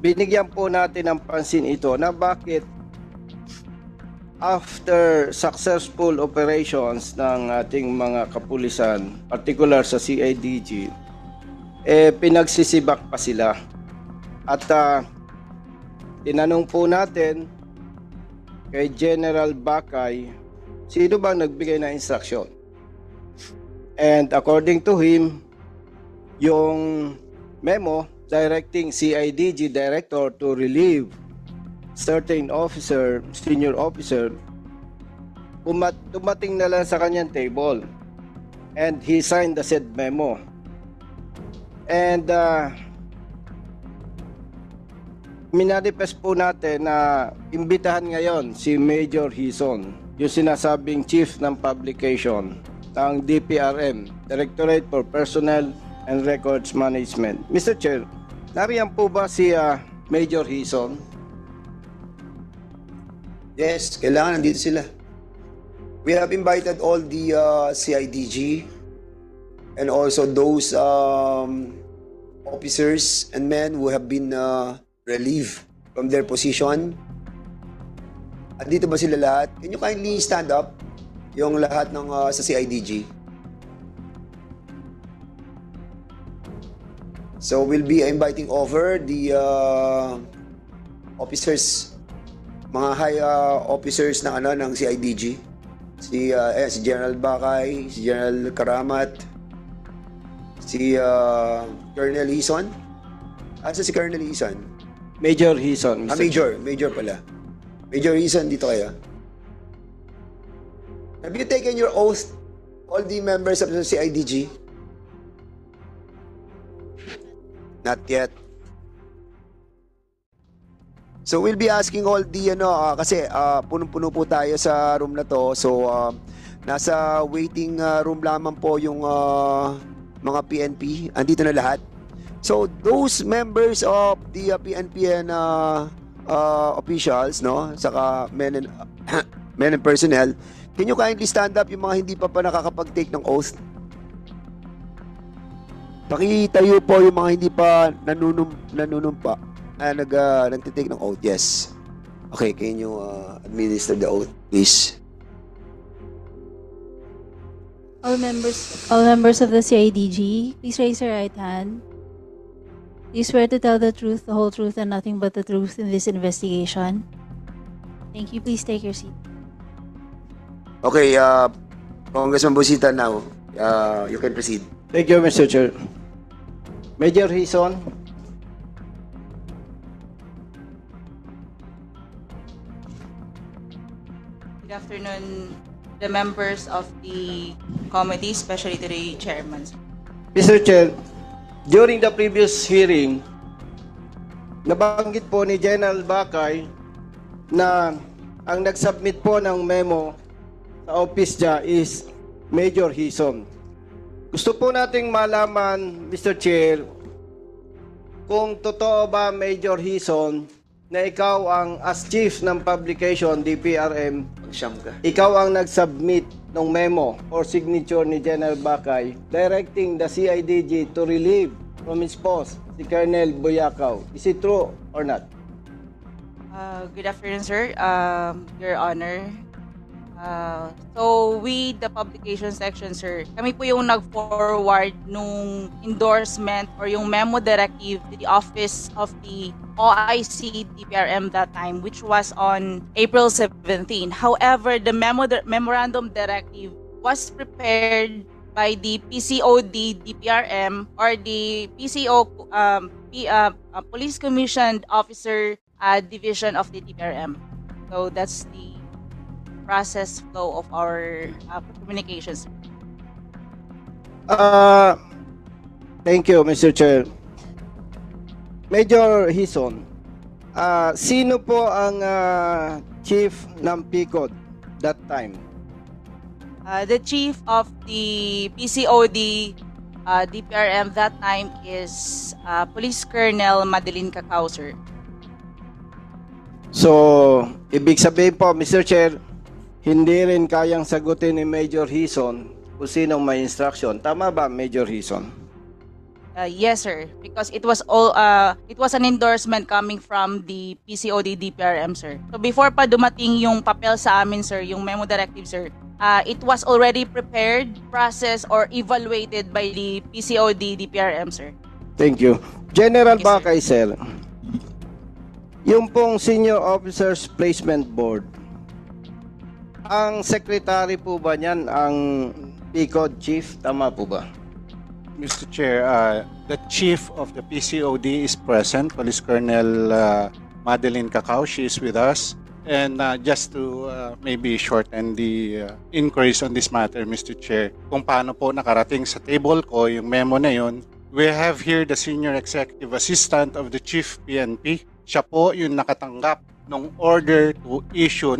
binigyan po natin ng pansin ito na bakit after successful operations ng ating mga kapulisan, particular sa CIDG, pinagsisibak pa sila. At tinanong po natin kay General Bakay, sino bang nagbigay ng instruction? And according to him, yung memo directing CIDG director to relieve certain officer, senior officer, dumating na lang sa kanyang table. And he signed the said memo. And minanifest po natin na imbitahan ngayon si Major Hison, yung sinasabing Chief ng Publication ng DPRM, Directorate for Personnel and Records Management. Mr. Chair, nariyan po ba si Major Hison? Yes, kailangan nandito sila. We have invited all the CIDG and also those officers and men who have been relieved from their position. At dito ba sila lahat? Can you kindly stand up? Yung lahat ng sa CIDG. So we'll be inviting over the officers, mga high officers ng ng CIDG. Si General Bakay, si General Karamat, si Colonel Hison. Asa si Colonel Hison? Major Hison. Major pala. Major Hison, dito kayo. Have you taken your oath, all the members of the CIDG? Not yet. So we'll be asking all the kasi punong-puno po tayo sa room na to. So nasa waiting room lamang po yung mga PNP. Andito na lahat. So those members of the PNP and officials, no, saka men and personnel, can you kindly stand up yung mga hindi pa nakakapag-take ng oath? Pakitayo po yung mga hindi pa nanunumpa na nagtitake ng oath. Yes. Okay, can you administer the oath, please? All members of the CIDG, please raise your right hand. Do you swear to tell the truth, the whole truth, and nothing but the truth in this investigation? Thank you. Please take your seat. Okay, Congressman Busita, now you can proceed. Thank you, Mr. Chair. Major Hison. Good afternoon, the members of the committee, especially to the chairman. Mr. Chair, during the previous hearing, nabanggit po ni General Bakay na ang nag-submit po ng memo sa office niya is Major Hison. Gusto po nating malaman, Mr. Chair, kung totoo ba, Major Hison, na ikaw ang as chief ng publication, DPRM, ikaw ang nag-submit ng memo or signature ni General Bakay directing the CIDG to relieve from his post si Colonel Buyakaw. Is it true or not? Good afternoon, sir. Your Honor. So, with the publication section, sir, kami po yung nag-forward nung endorsement or yung memo directive to the office of the OIC DPRM that time, which was on April 17. However, the memorandum directive was prepared by the PCOD DPRM or the PCO Police Commissioned Officer Division of the DPRM. So that's the process flow of our communications. Thank you, Mr. Chair. Major Hison, sino po ang chief ng PCOD that time? The chief of the PCOD DPRM that time is Police Colonel Madeline Cacao, sir. So, ibig sabihin po, Mr. Chair, hindi rin kayang sagutin ni Major Hison kung sinong may instruction. Tama ba, Major Hison? Yes, sir. Because it was an endorsement coming from the PCOD DPRM, sir. So before pa dumating yung papel sa amin, sir, yung memo directive, sir, it was already prepared, processed, or evaluated by the PCOD DPRM, sir. Thank you. General Yes, Bakay, sir. Yung pong Senior Officers Placement Board, ang secretary po ba niyan ang PCOD chief? Tama po ba? Mr. Chair, the chief of the PCOD is present, Police Colonel Madeline Cacao. She is with us. And just to maybe shorten the inquiries on this matter, Mr. Chair, kung paano po nakarating sa table ko yung memo na yun, we have here the Senior Executive Assistant of the Chief PNP. Siya po yung nakatanggap ng order to issue.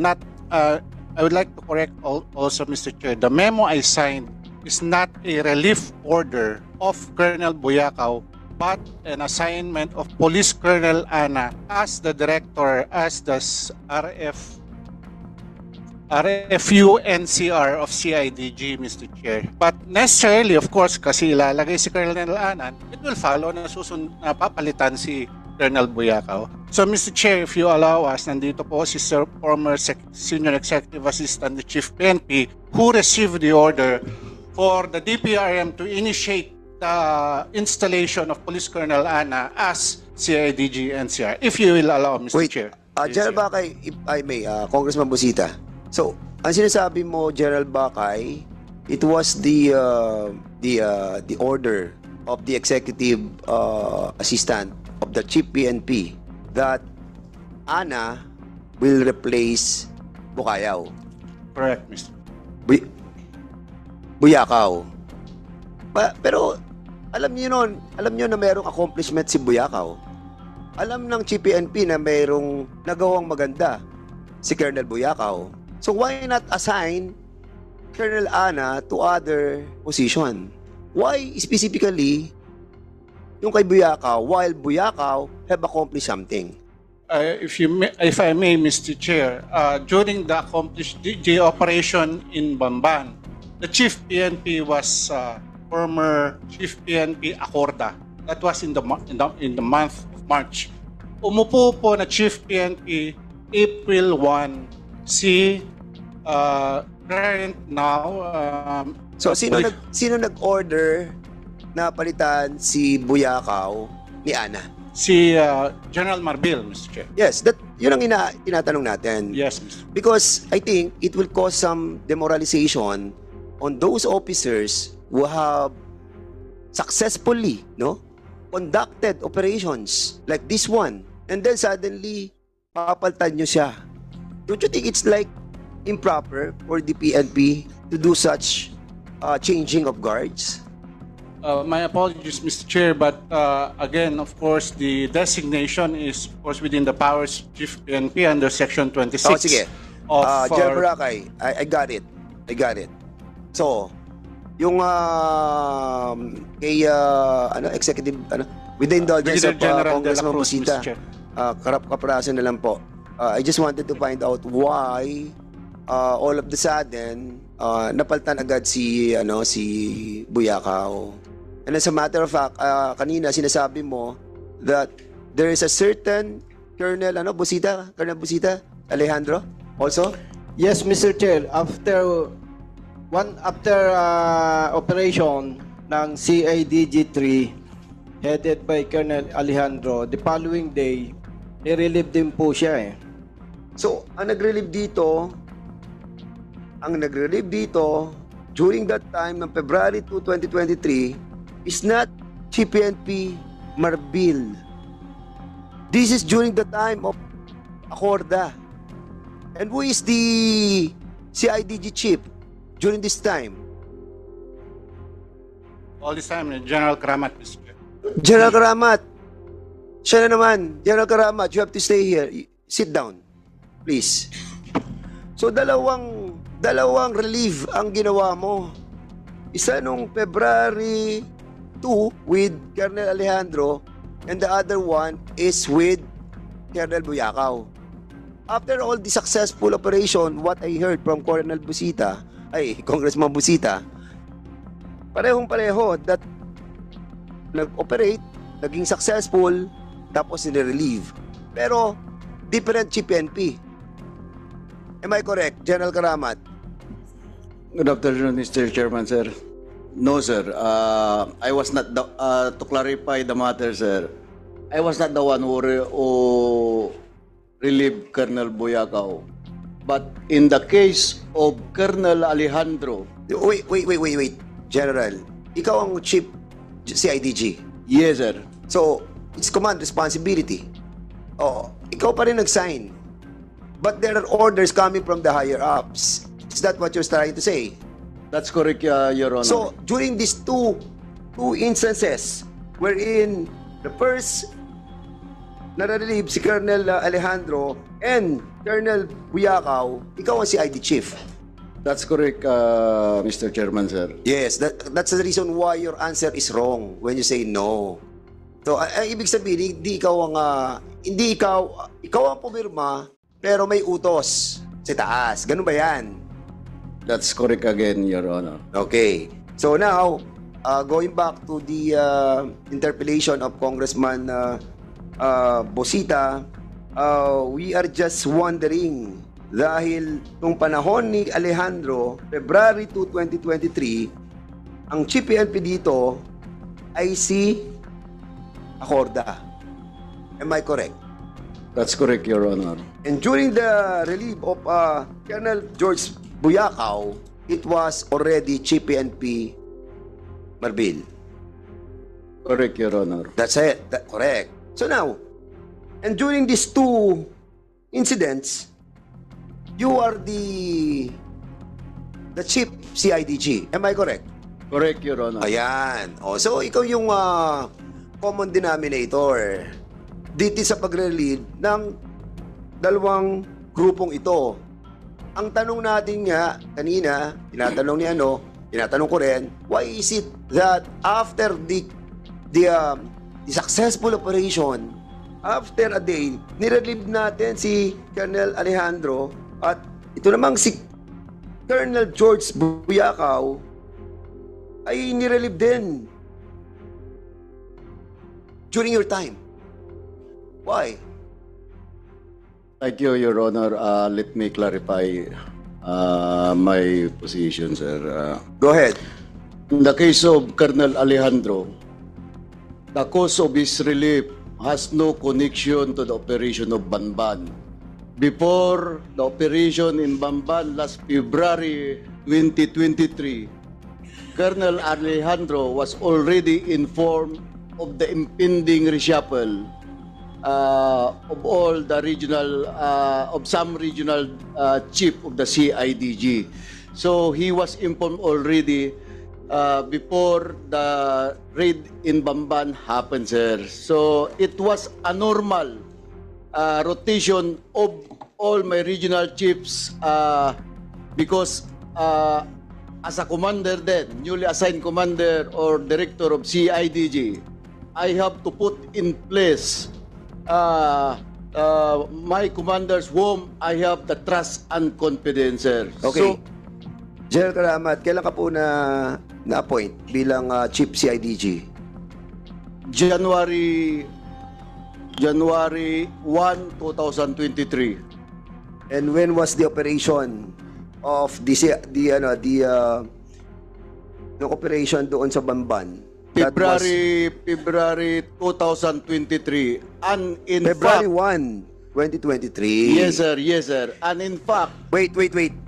I would like to correct also, Mr. Chair, the memo I signed is not a relief order of Colonel Buyakaw, but an assignment of Police Colonel Ana as the director, as the RFU NCR of CIDG, Mr. Chair. But necessarily, of course, kasi ilalagay si Colonel Ana, it will follow na papalitan si Colonel Buyakaw. So, Mr. Chair, if you allow us, nandito po si former Senior Executive Assistant, the Chief PNP, who received the order for the DPRM to initiate the installation of Police Colonel Ana as CIDG NCR. If you will allow, Mr. Chair. General Bakay, if I may, Congressman Busita. So, ang sinasabi mo, General Bakay, it was the order of the executive assistant of the Chief PNP that Ana will replace Bukayaw. Correct, Mr. Buyakaw. Pero alam niyo na mayroong accomplishment si Buyakaw. Alam ng Chief PNP na mayroong nagawang maganda si Colonel Buyakaw. So why not assign Colonel Ana to other position? Why specifically yung kay Buyakaw while Buyakaw have accomplished something? If I may, Mr. Chair, during the accomplished DJ operation in Bamban, the Chief PNP was former Chief PNP Acorda. That was in the month of March. Umupo po na Chief PNP April 1 si current now. So sino nag-order na palitan si Buyakaw ni Ana? Si General Marbil, Mr. Chair. Yes, yun ang tinatanong natin. Yes, Mr. Because I think it will cause some demoralization on those officers who have successfully conducted operations like this one, and then suddenly papalitan nyo siya. Don't you think it's like improper for the PNP to do such changing of guards? My apologies, Mr. Chair, but again, of course, the designation is, of course, within the powers of Chief PNP under Section 26 Oh, sige. of General Boracay, I got it. So, yung kay executive with the indulgence of Brigadier General De La Congressman Cruz, Busita, Mr. Chair. kaprasan na lang po. I just wanted to find out why all of the sudden napaltan agad si Buyakaw. And as a matter of fact, kanina sinasabi mo that there is a certain Colonel Busita Alejandro also? Yes, Mr. Chair. After operation ng CIDG 3 headed by Colonel Alejandro, the following day, nirelieve din po siya eh. So, ang nag-relieve dito during that time ng February 2, 2023 is not CPNP Marbil. This is during the time of Acorda. And who is the CIDG chief during this time? All this time, General Karamat, Mr. Chair. General Karamat. Siya na naman. General Karamat, you have to stay here. Sit down, please. So, dalawang relief ang ginawa mo. Isa nung February 2 with Colonel Alejandro and the other one is with Colonel Buyakaw. After all the successful operation, what I heard from Congressman Busita, parehong-pareho that nag-operate, naging successful, tapos nire-relieve. Pero, different CPNP. Am I correct, General Karamat? Good afternoon, Mr. Chairman, sir. No, sir. I was not to clarify the matter, sir. I was not the one who relieved Colonel Buyakaw. But in the case of Colonel Alejandro... Wait. General, ikaw ang chief CIDG. Yes, sir. So, it's command responsibility. Ikaw pa rin nag-sign. But there are orders coming from the higher-ups. Is that what you're trying to say? That's correct, Your Honor. So, during these two instances wherein the first nare-relieve si Colonel Alejandro and Colonel Buyakaw, ikaw ang CID chief. That's correct, Mr. Chairman, sir. Yes, that's the reason why your answer is wrong when you say no. So, ang ibig sabihin, hindi ikaw ang pumirma, pero may utos sa taas. Ganun ba yan? That's correct again, Your Honor. Okay. So now, going back to the interpellation of Congressman Busita, we are just wondering, dahil nung panahon ni Alejandro, February 2, 2023, ang Chief PNP dito ay si Acorda. Am I correct? That's correct, Your Honor. And during the relief of Colonel George Buyakaw, it was already Chief PNP Marbil. Correct, Your Honor. That's it. Correct. So now, and during these two incidents, you are the chief CIDG. Am I correct? Correct, Your Honor. Ayan. So ikaw yung common denominator dito sa pag-relieve ng dalawang grupong ito. Ang tanong natin nga kanina, tinatanong ko rin, why is it that after the successful operation, after a day, nirelieve natin si Colonel Alejandro at ito namang si Colonel George Buyakaw ay nirelieve din during your time. Why? Thank you, Your Honor. Let me clarify my position, sir. Go ahead. In the case of Colonel Alejandro, the cause of his relief has no connection to the operation of Banban. Before the operation in Banban last February 2023, Colonel Alejandro was already informed of the impending reshuffle of all the regional, of some regional chief of the CIDG. So he was informed already before the raid in Bamban happened, sir. So it was a normal rotation of all my regional chiefs because as a commander then, newly assigned commander or director of CIDG, I have to put in place my commanders whom I have the trust and confidence, sir. Okay. So, General Karamat, kailan ka po na-appoint bilang Chief CIDG? January 1, 2023. And when was the operation of the operation doon sa Bamban? That was February 2023. And in February fact, 1, 2023. Yes, sir. Yes, sir. And in fact, Wait,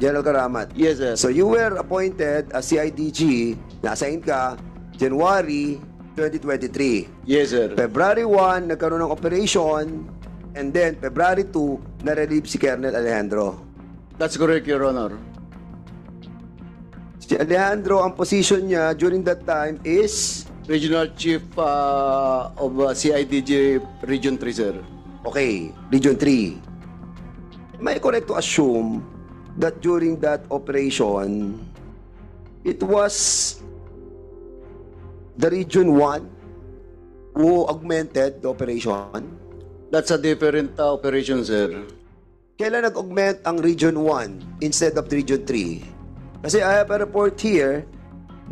General Karamat. yes, sir. So you were appointed as CIDG, na-assign ka January 2023. Yes, sir. February 1, nagkaroon ng operation, and then February 2, na-relieve si Colonel Alejandro. That's correct, Your Honor. Si Alejandro, ang position niya during that time is, Regional Chief of CIDG Region 3, sir. okay, Region 3. Am I correct to assume that during that operation, it was the Region 1 who augmented the operation? That's a different operation, sir. Kailan nag-augment ang Region 1 instead of Region 3? Kasi I have a report here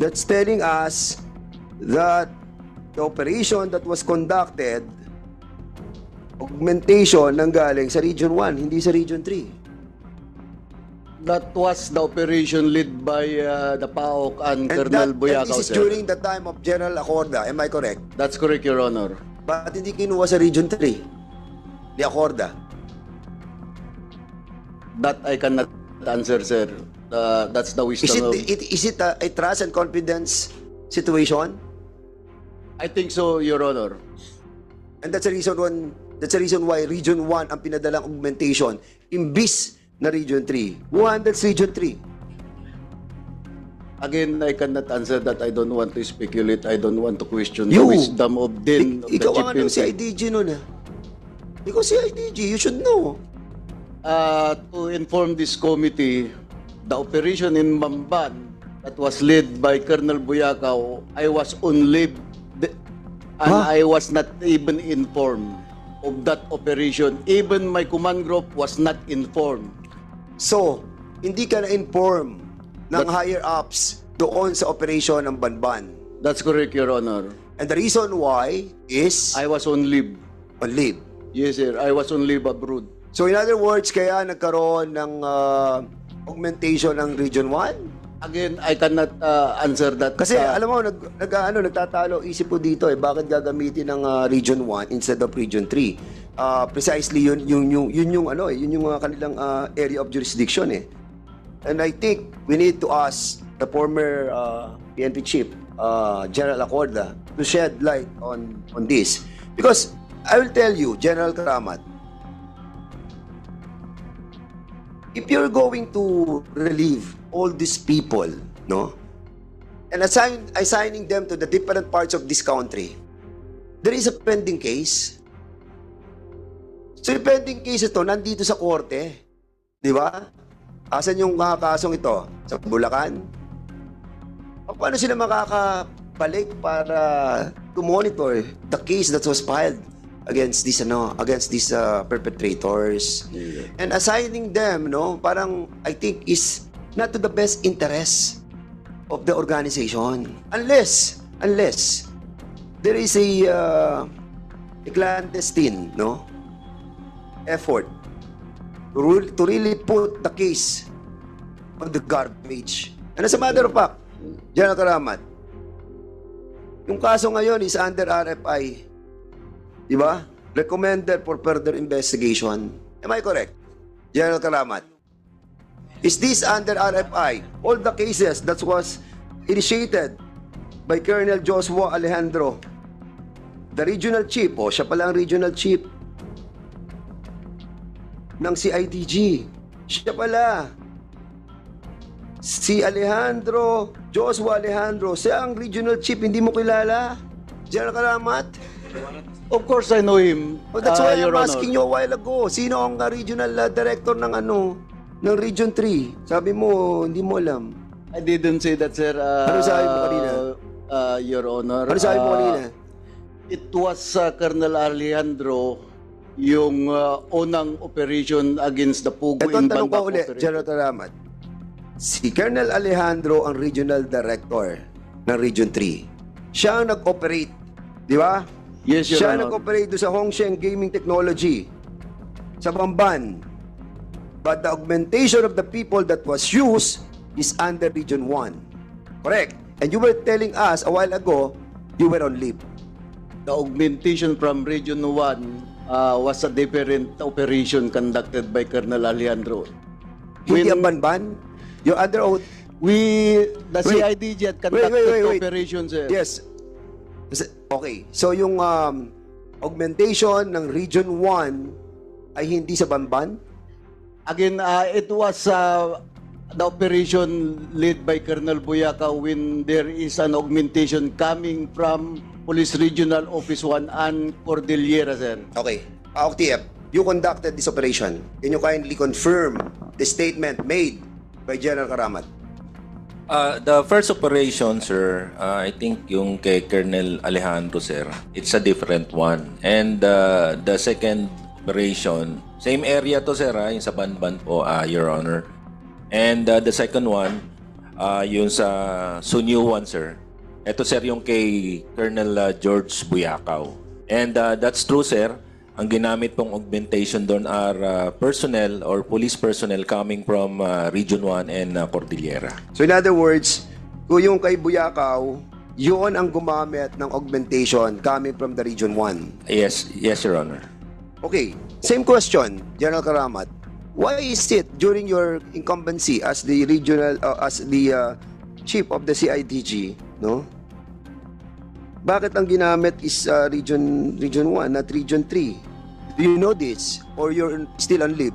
that's telling us that the operation that was conducted, augmentation nanggaling sa Region 1, hindi sa Region 3. That was the operation led by the PAOK and Colonel Boyacao, this is sir. during the time of General Acorda, am I correct? That's correct, Your Honor. Bakit hindi kinuha sa Region 3 ni Acorda? That I cannot answer, sir. That's the wisdom of... Is it a trust and confidence situation? I think so, Your Honor. And that's the reason why Region 1 ang pinadalang augmentation imbis na Region 3. Who handles Region 3? Again, I cannot answer that. I don't want to speculate. I don't want to question You. the wisdom of then of the Ikaw chief ang PNP. CIDG nun Ikaw CIDG, you should know. To inform this committee, the operation in Bamban that was led by Colonel Boyacao, I was on leave and I was not even informed of that operation. Even my command group was not informed. So, hindi ka na-inform ng higher-ups doon sa operation ng Banban. That's correct, Your Honor. And the reason why is I was on leave. on leave. Yes, sir. I was on leave abroad. So in other words, kaya nagkaroon ng augmentation ng Region 1? Again, I cannot answer that. Kasi alam mo, nagtatalo isip po dito bakit gagamitin ng Region 1 instead of Region 3? Precisely yun yung kanilang area of jurisdiction And I think we need to ask the former PNP chief, General Acorda, to shed light on this. Because I will tell you, General Karamat, if you're going to relieve all these people, and assigning them to the different parts of this country, there is a pending case. So yung pending case ito, nandito sa korte. Di ba? Asan yung mga kasong ito? Sa Bulacan? Paano sila makakabalik para to monitor the case that was filed against these perpetrators? And assigning them, parang I think is not to the best interest of the organization. Unless there is a clandestine, effort to really put the case on the garbage. And as a matter of fact, General Karamat, yung kaso ngayon is under RFI. Di ba? Recommended for further investigation. Am I correct? General Karamat. Is this under RFI? All the cases that was initiated by Colonel Joshua Alejandro, the regional chief, siya pala ang regional chief ng CIDG. Siya pala. Si Alejandro, Joshua Alejandro, siya ang regional chief, hindi mo kilala? General Karamat? Of course, I know him. Oh, that's why Your I'm Honor. asking you a while ago. Sino ang regional director ng ng Region 3? Sabi mo, hindi mo alam. I didn't say that, sir. Ano sabi mo kanina? Your Honor. Ano sabi mo kanina? It was Colonel Alejandro, yung unang operation against the Pugo Ito ang in tanong Banda ko ulit, operation. General Karamat. Si Colonel Alejandro ang regional director ng Region 3. Siya ang nag-operate, di ba? Yes, Your Siya ang Honor. nag-operate doon sa Hongsheng Gaming Technology sa Bamban. But the augmentation of the people that was used is under Region 1. Correct. And you were telling us a while ago, you were on leave. The augmentation from Region 1 was a different operation conducted by Colonel Alejandro. Hindi ang Banban? You're under oath. The Wait. CIDG had conducted Wait. operations, sir. Yes. Okay. So yung augmentation ng Region 1 ay hindi sa Banban? Again, it was the operation led by Colonel Boyaca when there is an augmentation coming from Police Regional Office 1 and Cordillera, sir. Okay. TF, you conducted this operation. Can you kindly confirm the statement made by General Karamat? The first operation, sir, I think yung kay Colonel Alejandro, sir, it's a different one. And the second operation, same area to, sir, yung sa Banban po, Your Honor. And the second one, yung sa Sunyu 1, sir. Ito, sir, yung kay Colonel George Buyakaw. And that's true, sir. Ang ginamit pong augmentation doon are personnel or police personnel coming from Region 1 and Cordillera. So in other words, kung yung kay Buyakaw, yun ang gumamit ng augmentation coming from the Region 1. Yes, Your Honor. Okay, same question, General Karamat. Why is it during your incumbency as the regional, chief of the CIDG, no? Bakit ang ginamit is Region 1, not Region 3? Do you know this? Or you're still on leave?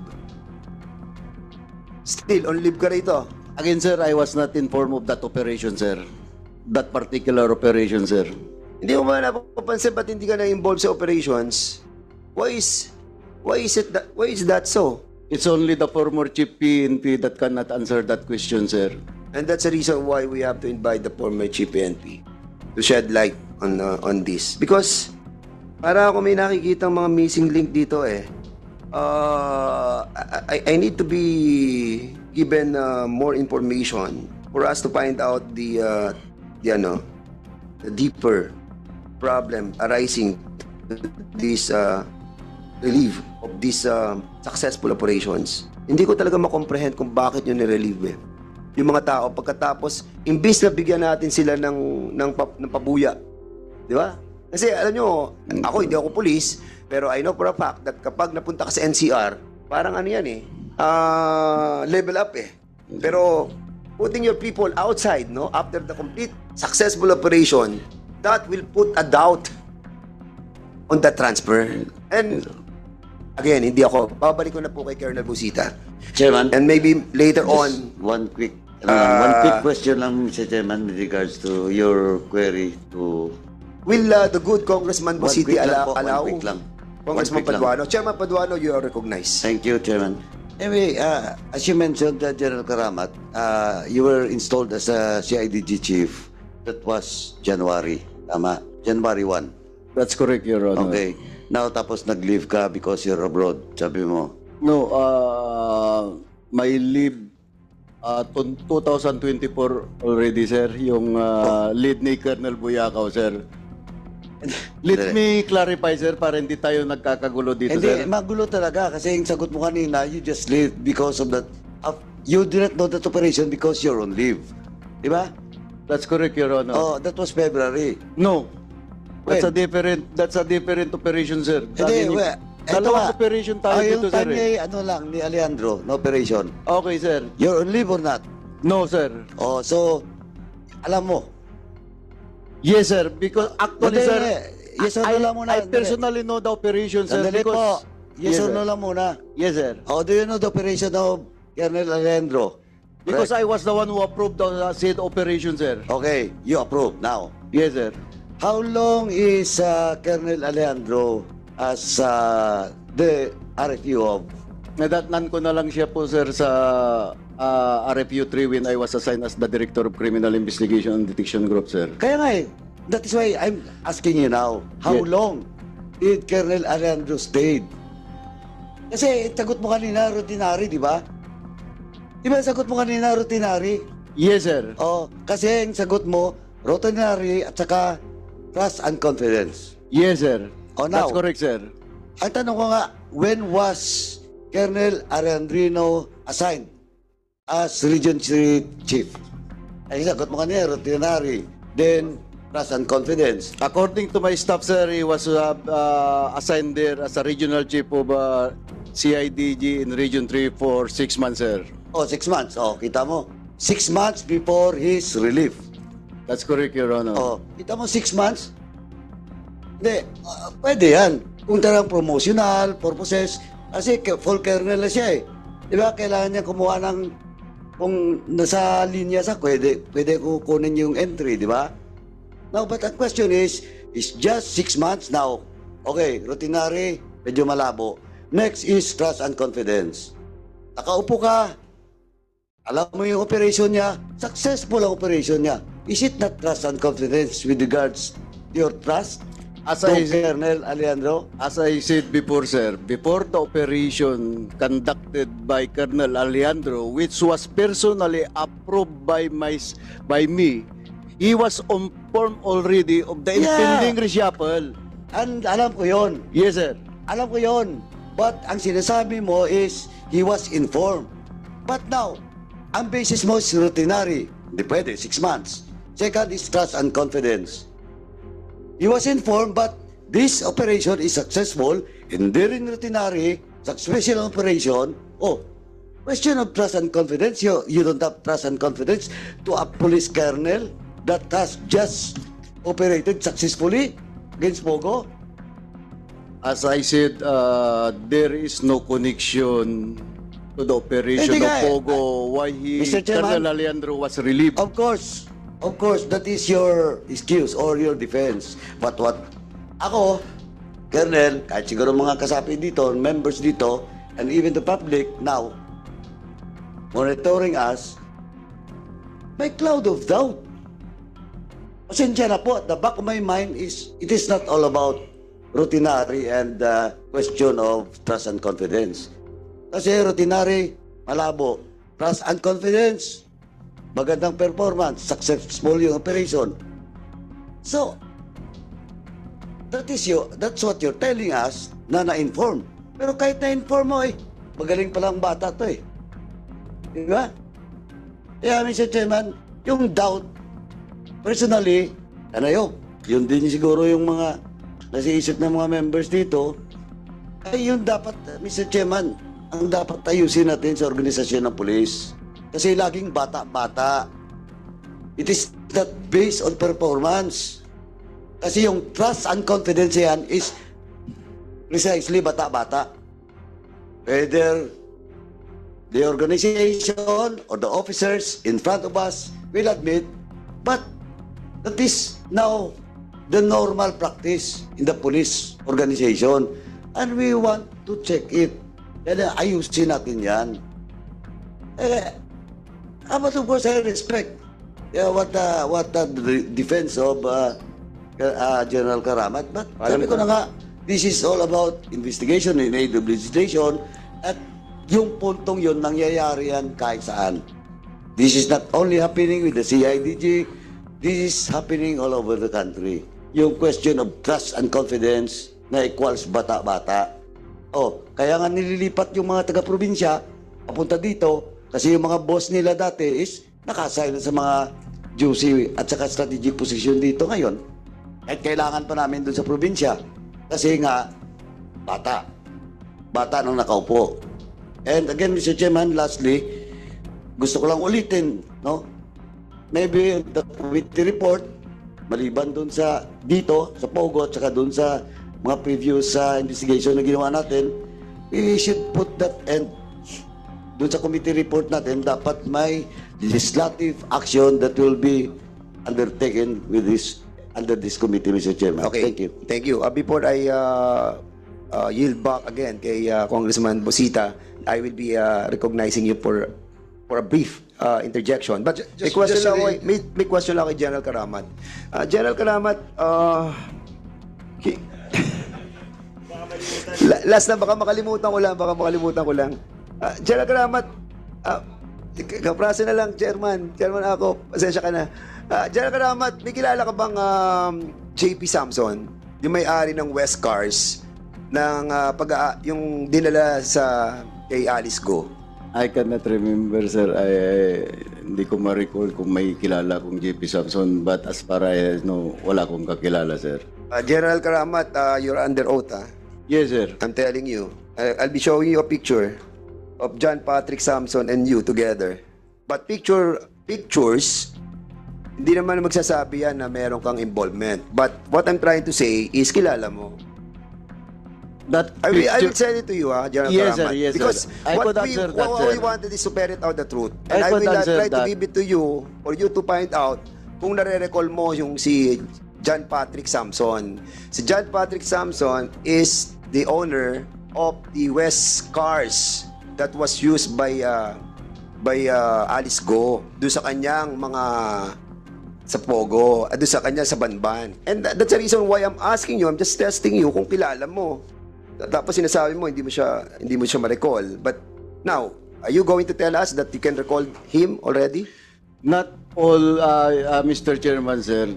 Still on leave ka rito? Again, sir, I was not informed of that operation, sir. That particular operation, sir. Hindi mo ba napapansin ba't hindi ka na-involved sa operations? Why is that so? It's only the former chief PNP that cannot answer that question, sir. And that's the reason why we have to invite the former chief PNP to shed light on this. Because para ako may nakikitang mga missing link dito I need to be given more information for us to find out the deeper problem arising this relief of these successful operations. Hindi ko talaga makomprehend kung bakit yun nirelieve yung mga tao pagkatapos imbis na bigyan natin sila ng pabuya. Di ba? Kasi alam nyo, ako hindi ako police, pero I know for a fact that kapag napunta ka sa NCR, parang ano yan level up Pero putting your people outside, no, after the complete successful operation, that will put a doubt on that transfer. And again, hindi ako. Babalik ko na po kay Colonel Busita. Chairman. And maybe later on. One quick question lang, Mr. Chairman, with regards to your query to... Will the good Congressman Busiti allow? One quick lang. Congressman Paduano. Chairman Paduano, you are recognized. Thank you, Chairman. Anyway, as you mentioned, General Karamat, you were installed as a CIDG chief. That was January. Tama? January 1. That's correct, Your Honor. Okay. Now, tapos nag-leave ka because you're abroad, sabi mo. No, my leave 2024 already, sir. Yung lead ni Colonel Buyakaw, sir. Let me clarify, sir, para hindi tayo nagkakagulo dito, Hindi, sir. magulo talaga kasi yung sagot mo kanina, you just leave because of that. You didn't know that operation because you're on leave. Di ba? That's correct, Your Honor. Oh, that was February. No. That's When? a different operation, sir. Hindi, Dalawang operation tayo dito, yung sir. time lang, ni Alejandro, na operation. Okay, sir. You're on leave or not? No, sir. Oh, so, alam mo. Yes, sir. Because actually, Hindi, sir, yes, sir, alam mo na. I personally know the operation, sir. Sandali Because po. yes Yes, or sir. no lang muna. Yes, sir. How do you know the operation of Colonel Alejandro? Because I was the one who approved the said operation, sir. Okay, you approve now. Yes, sir. How long is Colonel Alejandro as the RFU of? Nadatnan ko na lang siya po, sir, sa RFU 3 when I was assigned as the Director of Criminal Investigation and Detection Group, sir. Kaya nga that is why I'm asking you now, how Yes. long did Colonel Alejandro stayed? Kasi sagot mo kanina, routinary, di ba? Di ba sagot mo kanina, routinary? Yes, sir. Oh, kasi ang sagot mo, routinary at saka trust and confidence. Yes, sir. Oh, now, That's correct, sir. ang tanong ko nga, when was Colonel Alejandro assigned as Region 3 Chief? Ay, sagot mo kanina, routinary. Then, trust and confidence. According to my staff, sir, he was assigned there as a regional chief of CIDG in Region 3 for 6 months, sir. Oh, 6 months. Oh, kita mo. 6 months before his relief. That's correct, Your Honor. Oh, kita mo 6 months? Hindi, pwede yan. Kung tarang promotional purposes, kasi full colonel na siya eh. Di ba, kailangan niya kumuha ng, kung nasa linya sa, pwede kukunin yung entry, di ba? Now, but the question is just 6 months now. Okay, routinary, medyo malabo. Next is trust and confidence. Nakaupo ka, alam mo yung operation niya, successful ang operation niya. Is it not trust and confidence with regards to your trust As to I, Colonel Alejandro? as I said before, sir, before the operation conducted by Colonel Alejandro, which was personally approved by me, he was informed already of the impending reshuffle. And alam ko yon. Yes, sir. Alam ko yon. But ang sinasabi mo is he was informed. But now, ang basis mo is routinary. Hindi pwede, 6 months. Second is trust and confidence. He was informed, but this operation is successful, and during routinary, special operation, question of trust and confidence, you don't have trust and confidence to a police colonel that has just operated successfully against Pogo? As I said, there is no connection to the operation Hindi of nga eh. Pogo, why Mr. Chairman, Colonel Alejandro was relieved. Of course, that is your excuse or your defense. But what ako, Colonel, kahit siguro mga kasapi dito, members dito, and even the public now, monitoring us, may cloud of doubt. Pasensya na po, the back of my mind is, it is not all about routinary and question of trust and confidence. Kasi routinary, malabo. Trust and confidence, magandang performance, successful yung operation. So, that's what you're telling us na na-inform. Pero kahit na-inform mo magaling palang bata to Di ba? Kaya, Mr. Chairman, yung doubt, personally, yun din siguro yung mga nasiisip ng mga members dito, ay yun dapat, Mr. Chairman, ang dapat ayusin natin sa organisasyon ng pulis. Kasi laging bata-bata. It is not based on performance. Kasi yung trust and confidence yan is precisely bata-bata. Whether the organization or the officers in front of us will admit, but that is now the normal practice in the police organization. And we want to check it. Kaya ayusin natin yan. But of course, I respect what the defense of General Karamat. But sabi ko na nga, this is all about investigation in aid of legislation at yung puntong yun, nangyayari yan kahit saan. This is not only happening with the CIDG, this is happening all over the country. Yung question of trust and confidence na equals bata-bata. Kaya nga nililipat yung mga taga-probinsya papunta dito kasi yung mga boss nila dati is naka-assign sa mga juicy at saka strategic position dito ngayon. At kailangan pa namin dun sa probinsya kasi nga bata nung nakaupo. And again, Mr. Chairman, lastly, gusto ko lang ulitin, maybe the committee report, maliban dun sa dito, sa Pogo, at saka dun sa mga previous investigation na ginawa natin, We should put that end doon sa committee report natin, dapat may legislative action that will be undertaken with this under this committee, Mr. Chairman. Okay. Thank you. Thank you. Before I yield back again kay Congressman Busita, I will be recognizing you for a brief interjection. But may question lang kay General Karamat. General Karamat, last na, baka makalimutan ko lang. General Karamat, kaprasa na lang, Chairman ako, pasensya ka na. General Karamat, may kilala ka bang JP Samson, yung may-ari ng West Cars, ng yung dinala sa kay Alice Go? I cannot remember, sir. Hindi ko ma-recall kung may kilala kong JP Samson, but as far as wala akong kakilala, sir. General Karamat, you're under oath, Yes, sir. I'm telling you. I'll be showing you a picture of John Patrick Samson and you together. But pictures, hindi naman magsasabi yan na meron kang involvement. But what I'm trying to say is kilala mo. I will send it to you, General Karamat. Yes, because sir. what we wanted is to ferret out the truth. And I will try to give it to you for you to find out kung nare-recall mo yung si John Patrick Samson. Si John Patrick Samson is the owner of the West Cars that was used by Alice Go doon sa kanyang mga sa Pogo, doon sa kanya sa Banban. And that's the reason why I'm asking you, I'm just testing you kung kilala mo. Tapos sinasabi mo hindi mo siya ma-recall. But now, are you going to tell us that you can recall him already? Not all, Mr. Chairman, sir.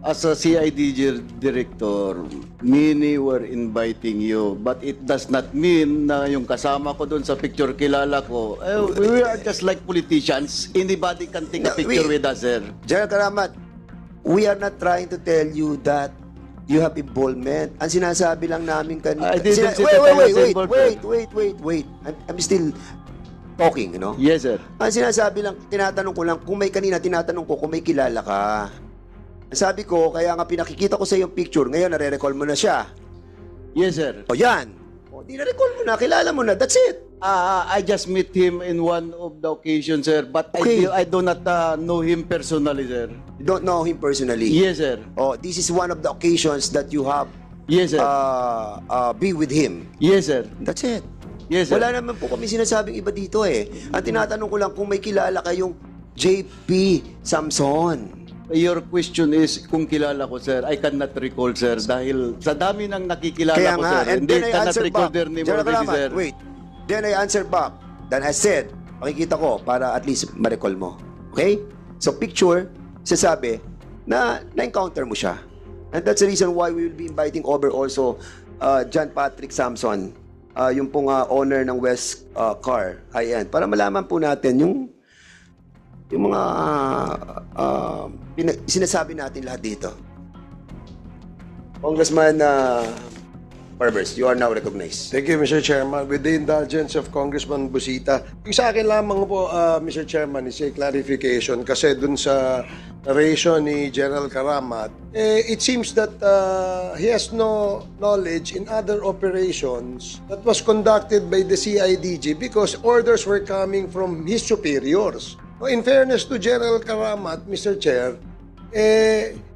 As a CIDG director, many were inviting you, but it does not mean na yung kasama ko doon sa picture kilala ko. We are just like politicians. Anybody can take a picture with us, sir. General Karamat, we are not trying to tell you that you have involvement. Ang sinasabi lang namin kanina. Wait. I'm still talking, you know? Yes, sir. Ang sinasabi lang, tinatanong ko lang, kung may kilala ka. Sabi ko, kaya nga pinakikita ko sa yung picture, ngayon nare-recall mo na siya. Yes, sir. O yan. O, di na-recall mo na, kilala mo na, that's it. I just met him in one of the occasions, sir, but Okay. I do not know him personally, sir. You don't know him personally? Yes, sir. Oh, this is one of the occasions that you have Yes, sir. be with him. Yes, sir. That's it. Yes, sir. Wala naman po kami sinasabing iba dito eh. Ang tinatanong ko lang kung may kilala kayong JP Samson. Your question is kung kilala ko, sir. I cannot recall, sir, dahil sa dami ng nakikilala Kaya ko, nga, sir. and Hindi then I cannot answered recall back. their name General already, Karamat, sir. wait. Then I answered back. Then I said, makikita ko para at least ma-recall mo. Okay? So picture, sasabi na na-encounter mo siya. And that's the reason why we will be inviting over also John Patrick Samson, yung pong owner ng West Car. Ayan. Para malaman po natin yung mga sinasabi natin lahat dito. Congressman Barbers, you are now recognized. Thank you, Mr. Chairman. With the indulgence of Congressman Busita, yung sa akin lamang po, Mr. Chairman, is a clarification kasi dun sa narration ni General Karamat, it seems that he has no knowledge in other operations that was conducted by the CIDG because orders were coming from his superiors. In fairness to General Karamat, Mr. Chair,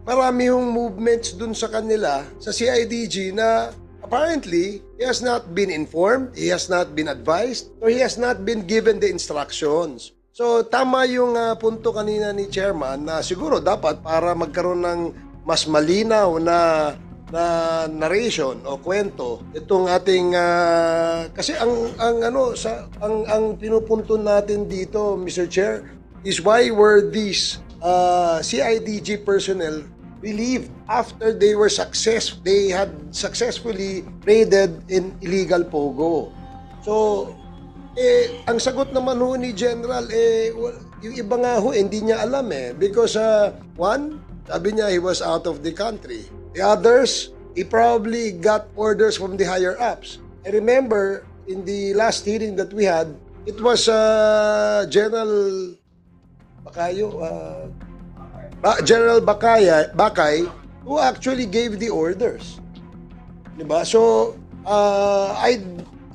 marami yung movements dun sa kanila, sa CIDG na apparently, he has not been informed, he has not been advised, or he has not been given the instructions. So, tama yung punto kanina ni Chairman na siguro dapat para magkaroon ng mas malinaw na narration o kwento itong ating kasi ang pinupunto natin dito, Mr. Chair, is why were these CIDG personnel relieved after they had successfully raided in illegal Pogo. So, ang sagot naman ho ni General, yung iba nga ho, hindi niya alam because one, sabi niya he was out of the country. The others, he probably got orders from the higher ups. I remember in the last hearing that we had, it was General Bakay who actually gave the orders. Diba? So, I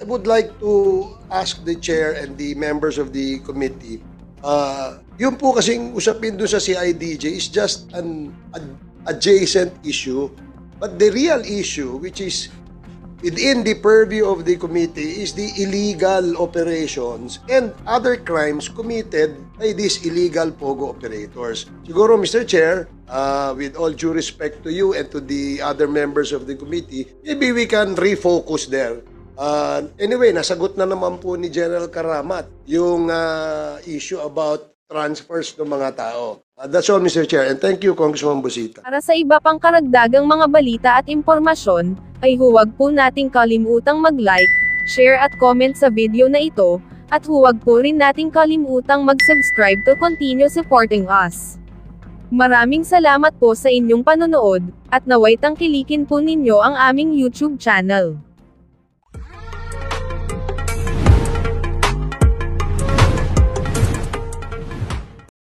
would like to ask the chair and the members of the committee, yun po kasing usapin doon sa CIDJ is just an adjacent issue, but the real issue, which is within the purview of the committee, is the illegal operations and other crimes committed by these illegal POGO operators. Siguro, Mr. Chair, with all due respect to you and to the other members of the committee, maybe we can refocus there. Anyway, nasagot na naman po ni General Karamat yung issue about transfers ng mga tao. That's all, Mr. Chair, and thank you, Congressman Busita. Para sa iba pang karagdagang mga balita at impormasyon, ay huwag po nating kalimutang mag-like, share at comment sa video na ito, at huwag po rin nating kalimutang mag-subscribe to continue supporting us. Maraming salamat po sa inyong panonood, at naway tangkilikin po ninyo ang aming YouTube channel.